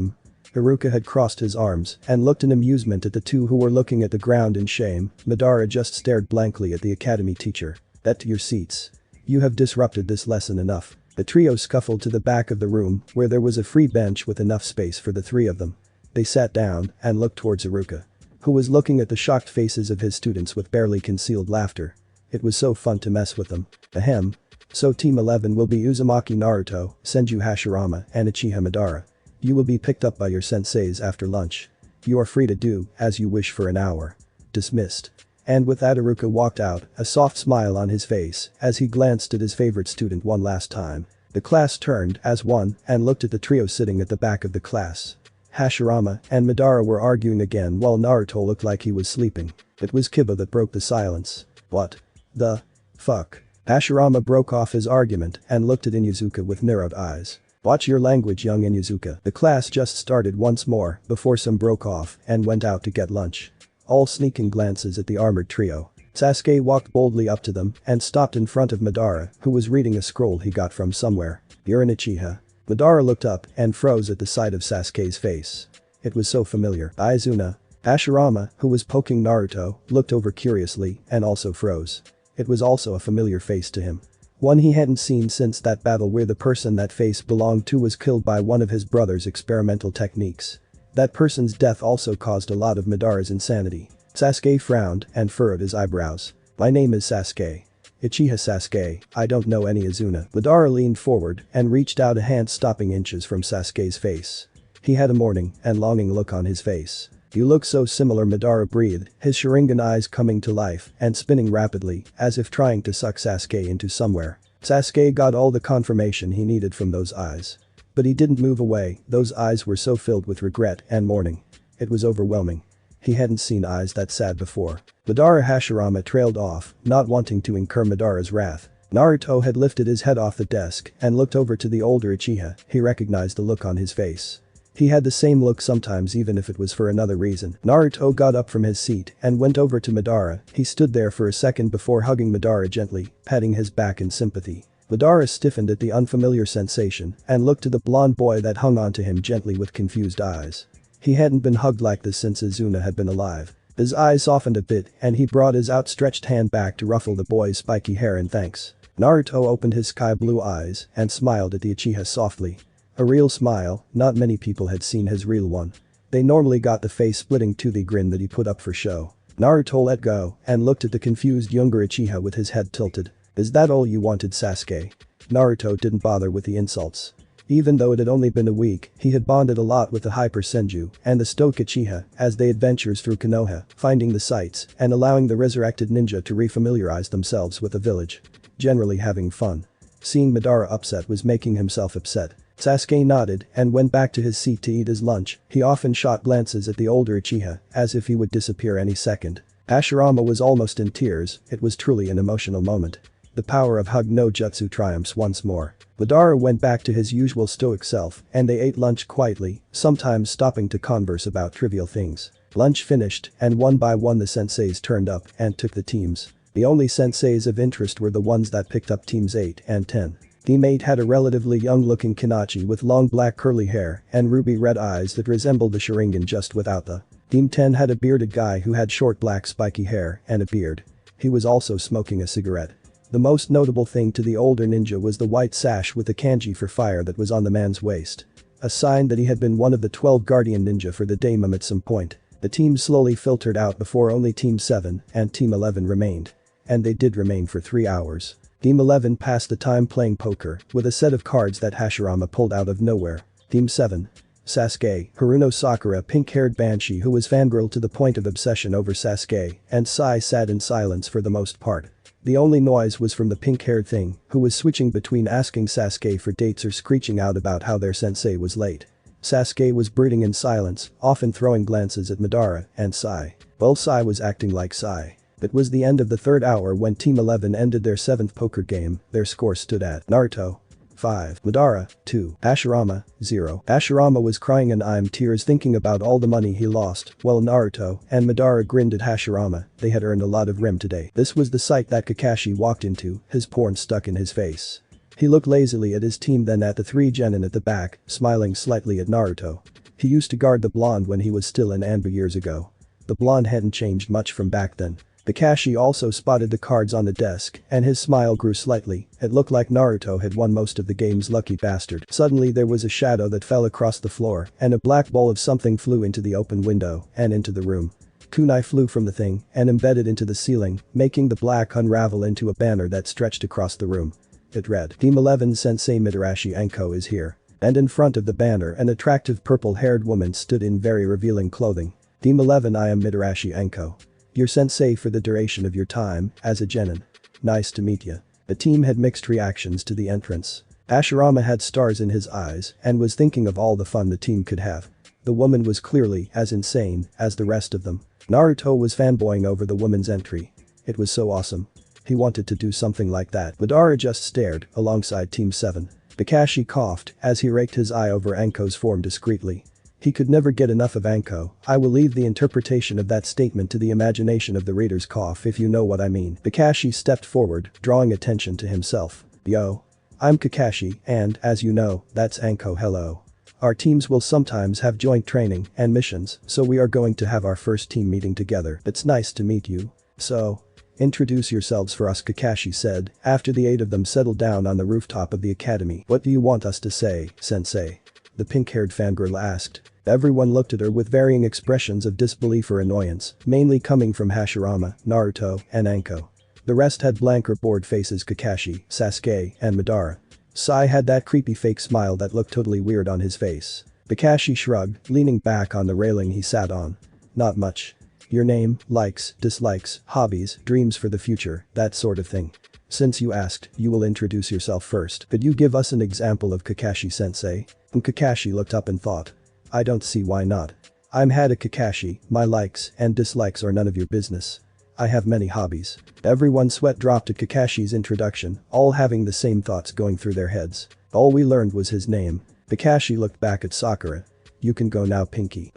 Iruka had crossed his arms and looked in amusement at the two who were looking at the ground in shame. Madara just stared blankly at the academy teacher. "Get to your seats. You have disrupted this lesson enough." The trio scuffled to the back of the room where there was a free bench with enough space for the three of them. They sat down and looked towards Iruka, who was looking at the shocked faces of his students with barely concealed laughter. It was so fun to mess with them. Ahem. So Team 11 will be Uzumaki Naruto, Senju Hashirama, and Uchiha Madara. You will be picked up by your senseis after lunch. You are free to do as you wish for an hour. Dismissed. And with that, Iruka walked out, a soft smile on his face as he glanced at his favorite student one last time. The class turned as one and looked at the trio sitting at the back of the class. Hashirama and Madara were arguing again while Naruto looked like he was sleeping. It was Kiba that broke the silence. "What the fuck?" Hashirama broke off his argument and looked at Inuzuka with narrowed eyes. "Watch your language, young Inuzuka." The class just started once more before some broke off and went out to get lunch. All sneaking glances at the armored trio. Sasuke walked boldly up to them and stopped in front of Madara, who was reading a scroll he got from somewhere. "You're an Uchiha." Madara looked up and froze at the sight of Sasuke's face. It was so familiar. Aizuna. Hashirama, who was poking Naruto, looked over curiously and also froze. It was also a familiar face to him. One he hadn't seen since that battle where the person that face belonged to was killed by one of his brother's experimental techniques. That person's death also caused a lot of Madara's insanity. Sasuke frowned and furrowed his eyebrows. "My name is Sasuke. Uchiha Sasuke, I don't know any Azuna." Madara leaned forward and reached out a hand, stopping inches from Sasuke's face. He had a mourning and longing look on his face. "You look so similar," Madara breathed, his Sharingan eyes coming to life and spinning rapidly as if trying to suck Sasuke into somewhere. Sasuke got all the confirmation he needed from those eyes. But he didn't move away, those eyes were so filled with regret and mourning. It was overwhelming. He hadn't seen eyes that sad before. Madara Hashirama trailed off, not wanting to incur Madara's wrath. Naruto had lifted his head off the desk and looked over to the older Uchiha. He recognized the look on his face. He had the same look sometimes, even if it was for another reason. Naruto got up from his seat and went over to Madara. He stood there for a second before hugging Madara gently, patting his back in sympathy. Madara stiffened at the unfamiliar sensation and looked to the blonde boy that hung onto him gently with confused eyes. He hadn't been hugged like this since Azuna had been alive. His eyes softened a bit and he brought his outstretched hand back to ruffle the boy's spiky hair in thanks. Naruto opened his sky blue eyes and smiled at the Uchiha softly. A real smile, not many people had seen his real one. They normally got the face-splitting toothy grin that he put up for show. Naruto let go and looked at the confused younger Uchiha with his head tilted. "Is that all you wanted, Sasuke?" Naruto didn't bother with the insults. Even though it had only been a week, he had bonded a lot with the Hyper Senju and the Stoic Uchiha as they adventures through Konoha, finding the sights and allowing the resurrected ninja to refamiliarize themselves with the village. Generally having fun. Seeing Madara upset was making himself upset. Sasuke nodded and went back to his seat to eat his lunch. He often shot glances at the older Uchiha as if he would disappear any second. Hashirama was almost in tears, it was truly an emotional moment. The power of Hug no Jutsu triumphs once more. Madara went back to his usual stoic self and they ate lunch quietly, sometimes stopping to converse about trivial things. Lunch finished and one by one the senseis turned up and took the teams. The only senseis of interest were the ones that picked up teams 8 and 10. Team 8 had a relatively young-looking Kinachi with long black curly hair and ruby-red eyes that resembled the Sharingan just without the. Team 10 had a bearded guy who had short black spiky hair and a beard. He was also smoking a cigarette. The most notable thing to the older ninja was the white sash with the kanji for fire that was on the man's waist. A sign that he had been one of the 12 guardian ninja for the daemon at some point. The teams slowly filtered out before only Team 7 and Team 11 remained. And they did remain for 3 hours. Team 11 passed the time playing poker with a set of cards that Hashirama pulled out of nowhere. Team 7. Sasuke, Haruno Sakura, pink-haired banshee who was fangirl to the point of obsession over Sasuke, and Sai sat in silence for the most part. The only noise was from the pink-haired thing, who was switching between asking Sasuke for dates or screeching out about how their sensei was late. Sasuke was brooding in silence, often throwing glances at Madara and Sai. Well, Sai was acting like Sai. It was the end of the third hour when Team 11 ended their 7th poker game. Their score stood at Naruto 5, Madara 2, Hashirama 0. Hashirama was crying in tears thinking about all the money he lost, while Naruto and Madara grinned at Hashirama. They had earned a lot of rim today. This was the site that Kakashi walked into, his porn stuck in his face. He looked lazily at his team, then at the 3 genin at the back, smiling slightly at Naruto. He used to guard the blonde when he was still in Anbu years ago. The blonde hadn't changed much from back then. Kakashi also spotted the cards on the desk, and his smile grew slightly. It looked like Naruto had won most of the game's lucky bastard. Suddenly there was a shadow that fell across the floor, and a black ball of something flew into the open window and into the room. Kunai flew from the thing and embedded into the ceiling, making the black unravel into a banner that stretched across the room. It read, Team 11 Sensei Madarashi Anko is here. And in front of the banner an attractive purple-haired woman stood in very revealing clothing. Team 11, I am Madarashi Anko. Your sensei for the duration of your time as a genin. Nice to meet ya. The team had mixed reactions to the entrance. Hashirama had stars in his eyes and was thinking of all the fun the team could have. The woman was clearly as insane as the rest of them. Naruto was fanboying over the woman's entry. It was so awesome. He wanted to do something like that. Madara just stared alongside Team 7. Kakashi coughed as he raked his eye over Anko's form discreetly. He could never get enough of Anko. I will leave the interpretation of that statement to the imagination of the reader's cough, if you know what I mean. Kakashi stepped forward, drawing attention to himself. Yo. I'm Kakashi, and, as you know, that's Anko. Hello. Our teams will sometimes have joint training and missions, so we are going to have our first team meeting together. It's nice to meet you. So, introduce yourselves for us, Kakashi said, after the 8 of them settled down on the rooftop of the academy. What do you want us to say, sensei? The pink-haired fangirl asked. Everyone looked at her with varying expressions of disbelief or annoyance, mainly coming from Hashirama, Naruto, and Anko. The rest had blank or bored faces: Kakashi, Sasuke, and Madara. Sai had that creepy fake smile that looked totally weird on his face. Kakashi shrugged, leaning back on the railing he sat on. Not much. Your name, likes, dislikes, hobbies, dreams for the future, that sort of thing. Since you asked, you will introduce yourself first. Could you give us an example of Kakashi-sensei? Kakashi looked up and thought. I don't see why not. I'm Hada Kakashi, my likes and dislikes are none of your business. I have many hobbies. Everyone's sweat dropped at Kakashi's introduction, all having the same thoughts going through their heads. All we learned was his name. Kakashi looked back at Sakura. You can go now, Pinky.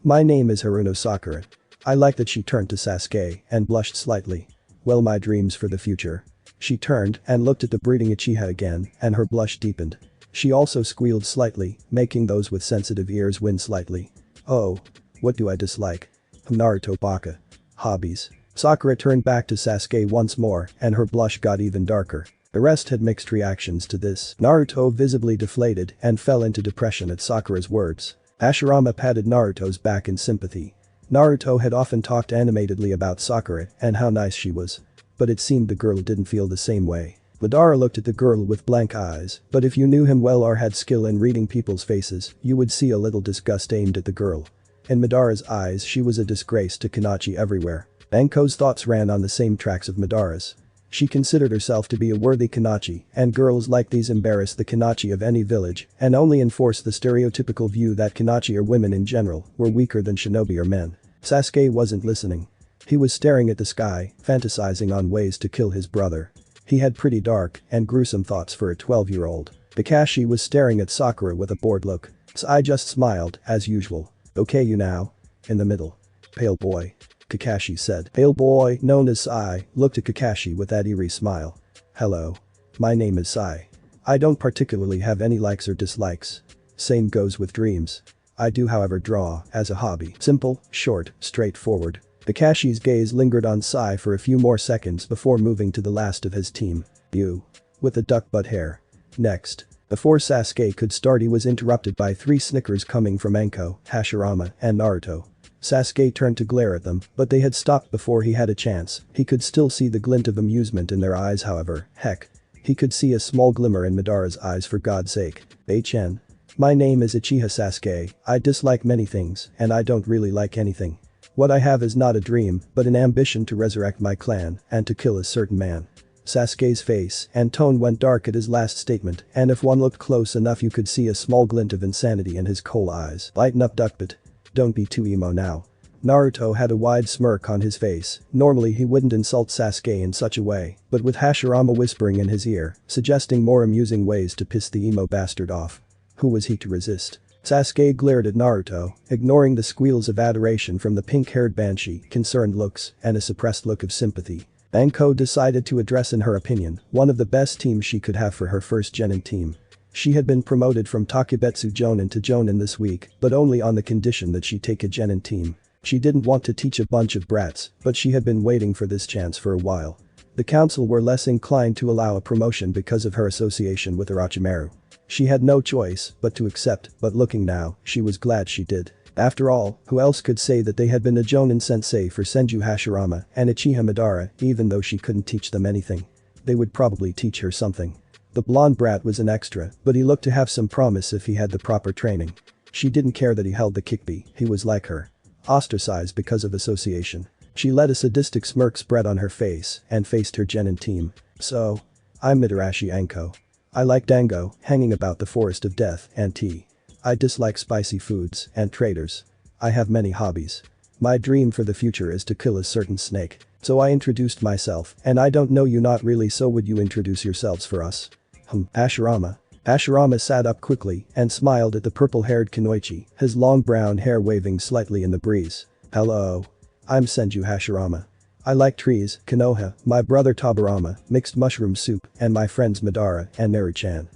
My name is Haruno Sakura. I like that she turned to Sasuke and blushed slightly. Well, my dreams for the future. She turned and looked at the breeding Uchiha again, and her blush deepened. She also squealed slightly, making those with sensitive ears wince slightly. Oh. What do I dislike? Naruto Baka. Hobbies. Sakura turned back to Sasuke once more, and her blush got even darker. The rest had mixed reactions to this. Naruto visibly deflated and fell into depression at Sakura's words. Hashirama patted Naruto's back in sympathy. Naruto had often talked animatedly about Sakura and how nice she was. But it seemed the girl didn't feel the same way. Madara looked at the girl with blank eyes, but if you knew him well or had skill in reading people's faces, you would see a little disgust aimed at the girl. In Madara's eyes, she was a disgrace to Kanachi everywhere. Anko's thoughts ran on the same tracks of Madara's. She considered herself to be a worthy Kanachi, and girls like these embarrass the Kanachi of any village and only enforce the stereotypical view that Kanachi or women in general were weaker than shinobi or men. Sasuke wasn't listening. He was staring at the sky, fantasizing on ways to kill his brother. He had pretty dark and gruesome thoughts for a 12-year-old. Kakashi was staring at Sakura with a bored look. Sai just smiled, as usual. Okay, you now. In the middle. Pale boy. Kakashi said. Pale boy, known as Sai, looked at Kakashi with that eerie smile. Hello. My name is Sai. I don't particularly have any likes or dislikes. Same goes with dreams. I do, however, draw as a hobby. Simple, short, straightforward. Kakashi's gaze lingered on Sai for a few more seconds before moving to the last of his team. You. With the duck butt hair. Next. Before Sasuke could start, he was interrupted by 3 snickers coming from Anko, Hashirama, and Naruto. Sasuke turned to glare at them, but they had stopped before he had a chance. He could still see the glint of amusement in their eyes, however. Heck. He could see a small glimmer in Madara's eyes, for God's sake. HN. My name is Uchiha Sasuke. I dislike many things, and I don't really like anything. What I have is not a dream, but an ambition to resurrect my clan and to kill a certain man. Sasuke's face and tone went dark at his last statement, and if one looked close enough you could see a small glint of insanity in his coal eyes. Lighten up, duckbit. Don't be too emo now. Naruto had a wide smirk on his face. Normally he wouldn't insult Sasuke in such a way, but with Hashirama whispering in his ear, suggesting more amusing ways to piss the emo bastard off. Who was he to resist? Sasuke glared at Naruto, ignoring the squeals of adoration from the pink-haired banshee, concerned looks, and a suppressed look of sympathy. Anko decided to address in her opinion, one of the best teams she could have for her first Genin team. She had been promoted from Takebetsu Jonin to Jonin this week, but only on the condition that she take a Genin team. She didn't want to teach a bunch of brats, but she had been waiting for this chance for a while. The council were less inclined to allow a promotion because of her association with Orochimaru. She had no choice but to accept, but looking now, she was glad she did. After all, who else could say that they had been a Jonin sensei for Senju Hashirama and Uchiha Madara, even though she couldn't teach them anything? They would probably teach her something. The blonde brat was an extra, but he looked to have some promise if he had the proper training. She didn't care that he held the kickbee, he was like her. Ostracized because of association. She let a sadistic smirk spread on her face and faced her Genin team. So, I'm Mitarashi Anko. I like dango, hanging about the forest of death, and tea. I dislike spicy foods and traitors. I have many hobbies. My dream for the future is to kill a certain snake. So I introduced myself, and I don't know you not really, so would you introduce yourselves for us? Hashirama. Hashirama sat up quickly and smiled at the purple-haired Kunoichi, his long brown hair waving slightly in the breeze. Hello. I'm Senju Hashirama. I like trees, Konoha, my brother Tobirama, mixed mushroom soup, and my friends Madara and Naru-chan.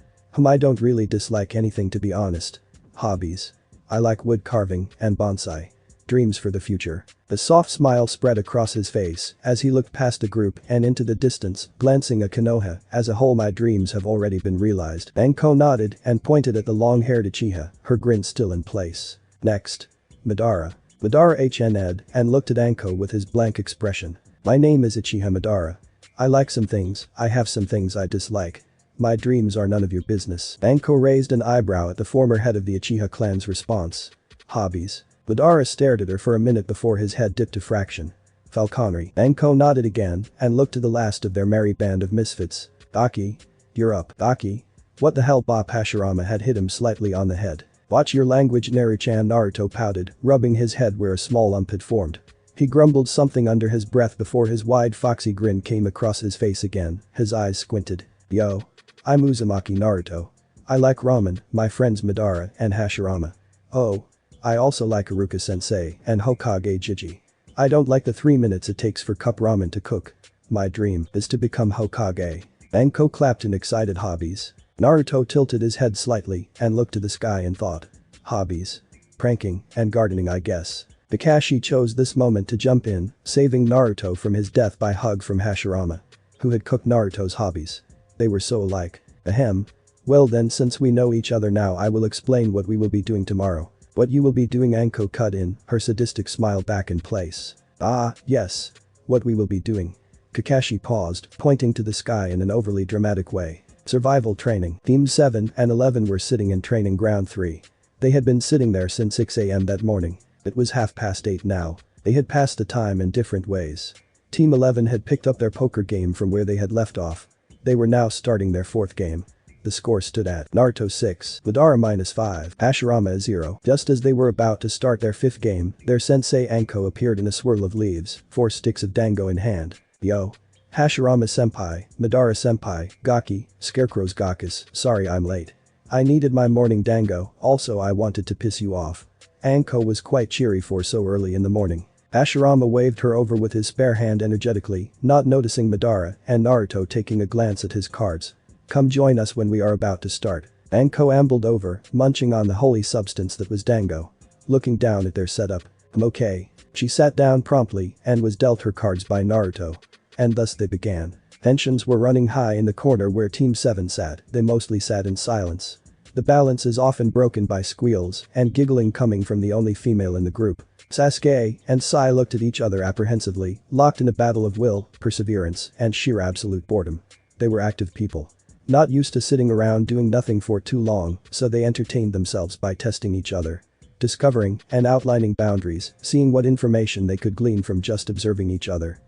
I don't really dislike anything, to be honest. Hobbies. I like wood carving and bonsai. Dreams for the future. A soft smile spread across his face as he looked past the group and into the distance, glancing at Konoha. As a whole, my dreams have already been realized. Anko nodded and pointed at the long-haired Uchiha, her grin still in place. Next. Madara. Madara HN'd and looked at Anko with his blank expression. My name is Uchiha Madara. I like some things, I have some things I dislike. My dreams are none of your business. Anko raised an eyebrow at the former head of the Uchiha clan's response. Hobbies. Madara stared at her for a minute before his head dipped a fraction. Falconry. Anko nodded again and looked to the last of their merry band of misfits. Baki. You're up. Baki. What the hell? Bop. Hashirama had hit him slightly on the head. Watch your language, Naru-chan. Naruto pouted, rubbing his head where a small lump had formed. He grumbled something under his breath before his wide foxy grin came across his face again, his eyes squinted. Yo. I'm Uzumaki Naruto. I like ramen, my friends Madara and Hashirama. Oh. I also like Iruka-sensei and Hokage Jiji. I don't like the 3 minutes it takes for cup ramen to cook. My dream is to become Hokage. Anko clapped in excited. Hobbies. Naruto tilted his head slightly and looked to the sky and thought. Hobbies. Pranking and gardening, I guess. Kakashi chose this moment to jump in, saving Naruto from his death by hug from Hashirama. Who had cooked Naruto's hobbies? They were so alike. Ahem. Well then, since we know each other now, I will explain what we will be doing tomorrow. What you will be doing? Anko cut in, her sadistic smile back in place. Ah, yes. What we will be doing. Kakashi paused, pointing to the sky in an overly dramatic way. Survival training. Teams 7 and 11 were sitting in training ground 3. They had been sitting there since 6 a.m. that morning. It was 8:30 now. They had passed the time in different ways. Team 11 had picked up their poker game from where they had left off. They were now starting their 4th game. The score stood at Naruto 6, Madara -5, Hashirama 0. Just as they were about to start their 5th game, their sensei Anko appeared in a swirl of leaves, 4 sticks of dango in hand. Yo. Hashirama-senpai, Madara-senpai, Gaki, Scarecrow's Gakus, sorry I'm late. I needed my morning dango, also I wanted to piss you off. Anko was quite cheery for so early in the morning. Hashirama waved her over with his spare hand energetically, not noticing Madara and Naruto taking a glance at his cards. Come join us when we are about to start. Anko ambled over, munching on the holy substance that was dango. Looking down at their setup. Okay. She sat down promptly and was dealt her cards by Naruto. And thus they began. Tensions were running high in the corner where Team 7 sat. They mostly sat in silence. The balance is often broken by squeals and giggling coming from the only female in the group. Sasuke and Sai looked at each other apprehensively, locked in a battle of will, perseverance, and sheer absolute boredom. They were active people. Not used to sitting around doing nothing for too long, so they entertained themselves by testing each other. discovering and outlining boundaries, seeing what information they could glean from just observing each other.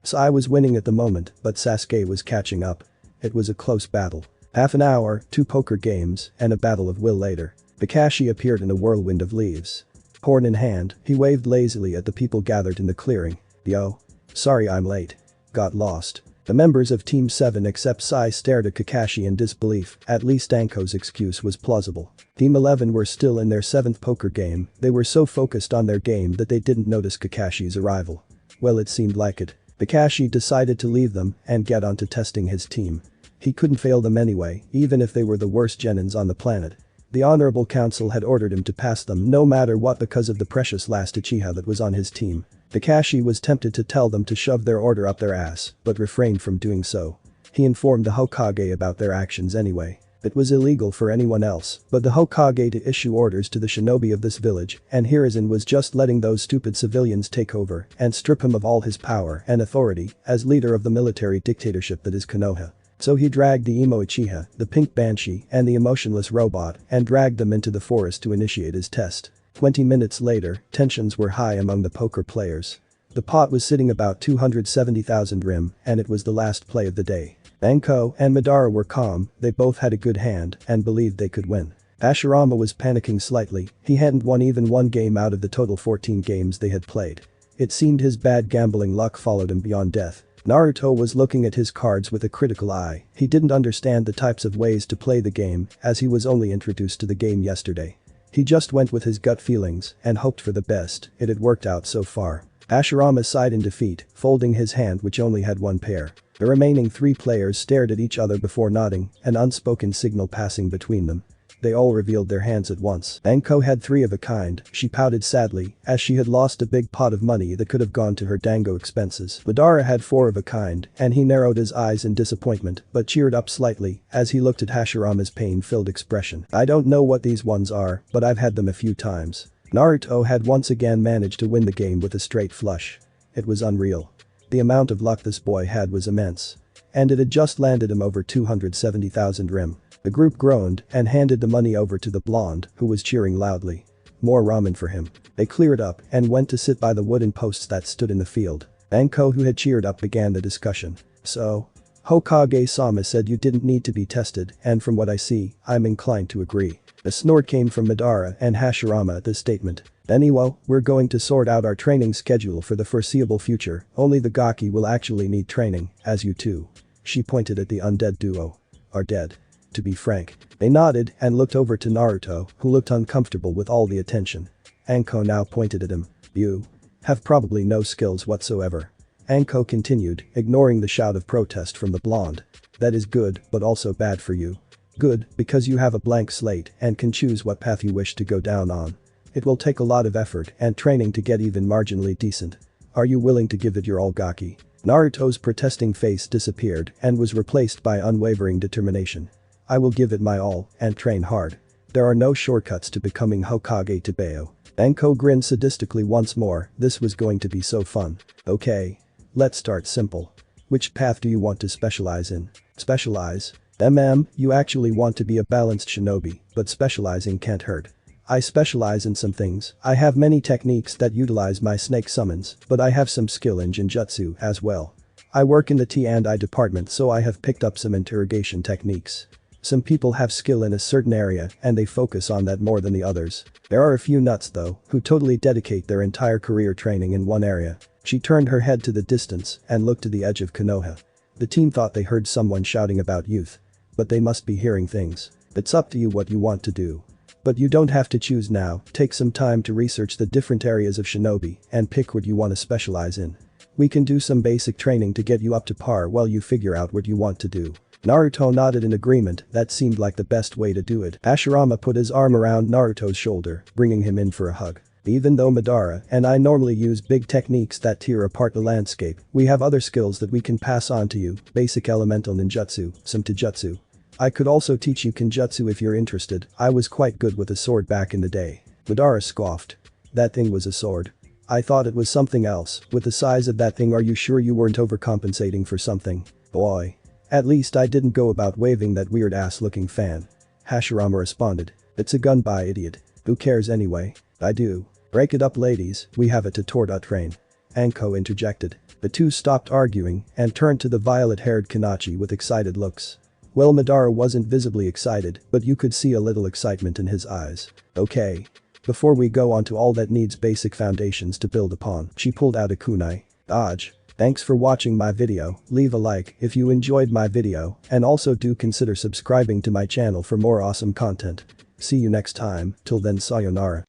Sai was winning at the moment, but Sasuke was catching up. It was a close battle. Half an hour, 2 poker games, and a battle of will later. Kakashi appeared in a whirlwind of leaves. Horn in hand, he waved lazily at the people gathered in the clearing. Yo. Sorry I'm late. Got lost. The members of Team 7 except Sai stared at Kakashi in disbelief, at least Anko's excuse was plausible. Team 11 were still in their 7th poker game, they were so focused on their game that they didn't notice Kakashi's arrival. Well, it seemed like it. Kakashi decided to leave them and get on to testing his team. He couldn't fail them anyway, even if they were the worst genins on the planet. The Honorable Council had ordered him to pass them no matter what because of the precious last Uchiha that was on his team. Kakashi was tempted to tell them to shove their order up their ass, but refrained from doing so. He informed the Hokage about their actions anyway. It was illegal for anyone else but the Hokage to issue orders to the shinobi of this village, and Hiruzen was just letting those stupid civilians take over and strip him of all his power and authority as leader of the military dictatorship that is Konoha. So he dragged the emo Uchiha, the pink banshee, and the emotionless robot and dragged them into the forest to initiate his test. 20 minutes later, tensions were high among the poker players. The pot was sitting about 270,000 rim, and it was the last play of the day. Anko and Madara were calm, they both had a good hand and believed they could win. Hashirama was panicking slightly, he hadn't won even one game out of the total 14 games they had played. It seemed his bad gambling luck followed him beyond death. Naruto was looking at his cards with a critical eye, he didn't understand the types of ways to play the game as he was only introduced to the game yesterday. He just went with his gut feelings and hoped for the best, it had worked out so far. Hashirama sighed in defeat, folding his hand which only had one pair. The remaining 3 players stared at each other before nodding, an unspoken signal passing between them. They all revealed their hands at once. Anko had 3 of a kind, she pouted sadly, as she had lost a big pot of money that could have gone to her dango expenses. Madara had 4 of a kind, and he narrowed his eyes in disappointment, but cheered up slightly as he looked at Hashirama's pain-filled expression. I don't know what these ones are, but I've had them a few times. Naruto had once again managed to win the game with a straight flush. It was unreal. The amount of luck this boy had was immense. And it had just landed him over 270,000 rim. The group groaned and handed the money over to the blonde, who was cheering loudly. More ramen for him. They cleared up and went to sit by the wooden posts that stood in the field. Anko, who had cheered up, began the discussion. So? Hokage-sama said you didn't need to be tested, and from what I see, I'm inclined to agree. A snort came from Madara and Hashirama at this statement. Anyway, we're going to sort out our training schedule for the foreseeable future, only the Gaki will actually need training, as you two. She pointed at the undead duo. Are dead. To be frank. They nodded and looked over to Naruto, who looked uncomfortable with all the attention. Anko now pointed at him. You have probably no skills whatsoever. Anko continued, ignoring the shout of protest from the blonde. That is good, but also bad for you. Good, because you have a blank slate and can choose what path you wish to go down on. It will take a lot of effort and training to get even marginally decent. Are you willing to give it your all, Gaki? Naruto's protesting face disappeared and was replaced by unwavering determination. I will give it my all and train hard. There are no shortcuts to becoming Hokage Tebeo. Anko grinned sadistically once more, this was going to be so fun. Okay. Let's start simple. Which path do you want to specialize in? Specialize? You actually want to be a balanced shinobi, but specializing can't hurt. I specialize in some things, I have many techniques that utilize my snake summons, but I have some skill in Jinjutsu as well. I work in the T&I department, so I have picked up some interrogation techniques. Some people have skill in a certain area and they focus on that more than the others. There are a few nuts though, who totally dedicate their entire career training in one area. She turned her head to the distance and looked to the edge of Konoha. The team thought they heard someone shouting about youth. But they must be hearing things. It's up to you what you want to do. But you don't have to choose now, take some time to research the different areas of shinobi and pick what you want to specialize in. We can do some basic training to get you up to par while you figure out what you want to do. Naruto nodded in agreement, that seemed like the best way to do it. Hashirama put his arm around Naruto's shoulder, bringing him in for a hug. Even though Madara and I normally use big techniques that tear apart the landscape, we have other skills that we can pass on to you, basic elemental ninjutsu, some taijutsu. I could also teach you kenjutsu if you're interested, I was quite good with a sword back in the day. Madara scoffed. That thing was a sword. I thought it was something else, with the size of that thing, are you sure you weren't overcompensating for something? Boy. At least I didn't go about waving that weird ass looking fan. Hashirama responded. It's a gun, by idiot. Who cares anyway? I do. Break it up ladies, we have a tutorial train. Anko interjected. The two stopped arguing and turned to the violet-haired Kanachi with excited looks. Well, Madara wasn't visibly excited, but you could see a little excitement in his eyes. Okay. Before we go on to all that needs basic foundations to build upon, she pulled out a kunai. Dodge. Thanks for watching my video, leave a like if you enjoyed my video, and also do consider subscribing to my channel for more awesome content. See you next time, till then sayonara.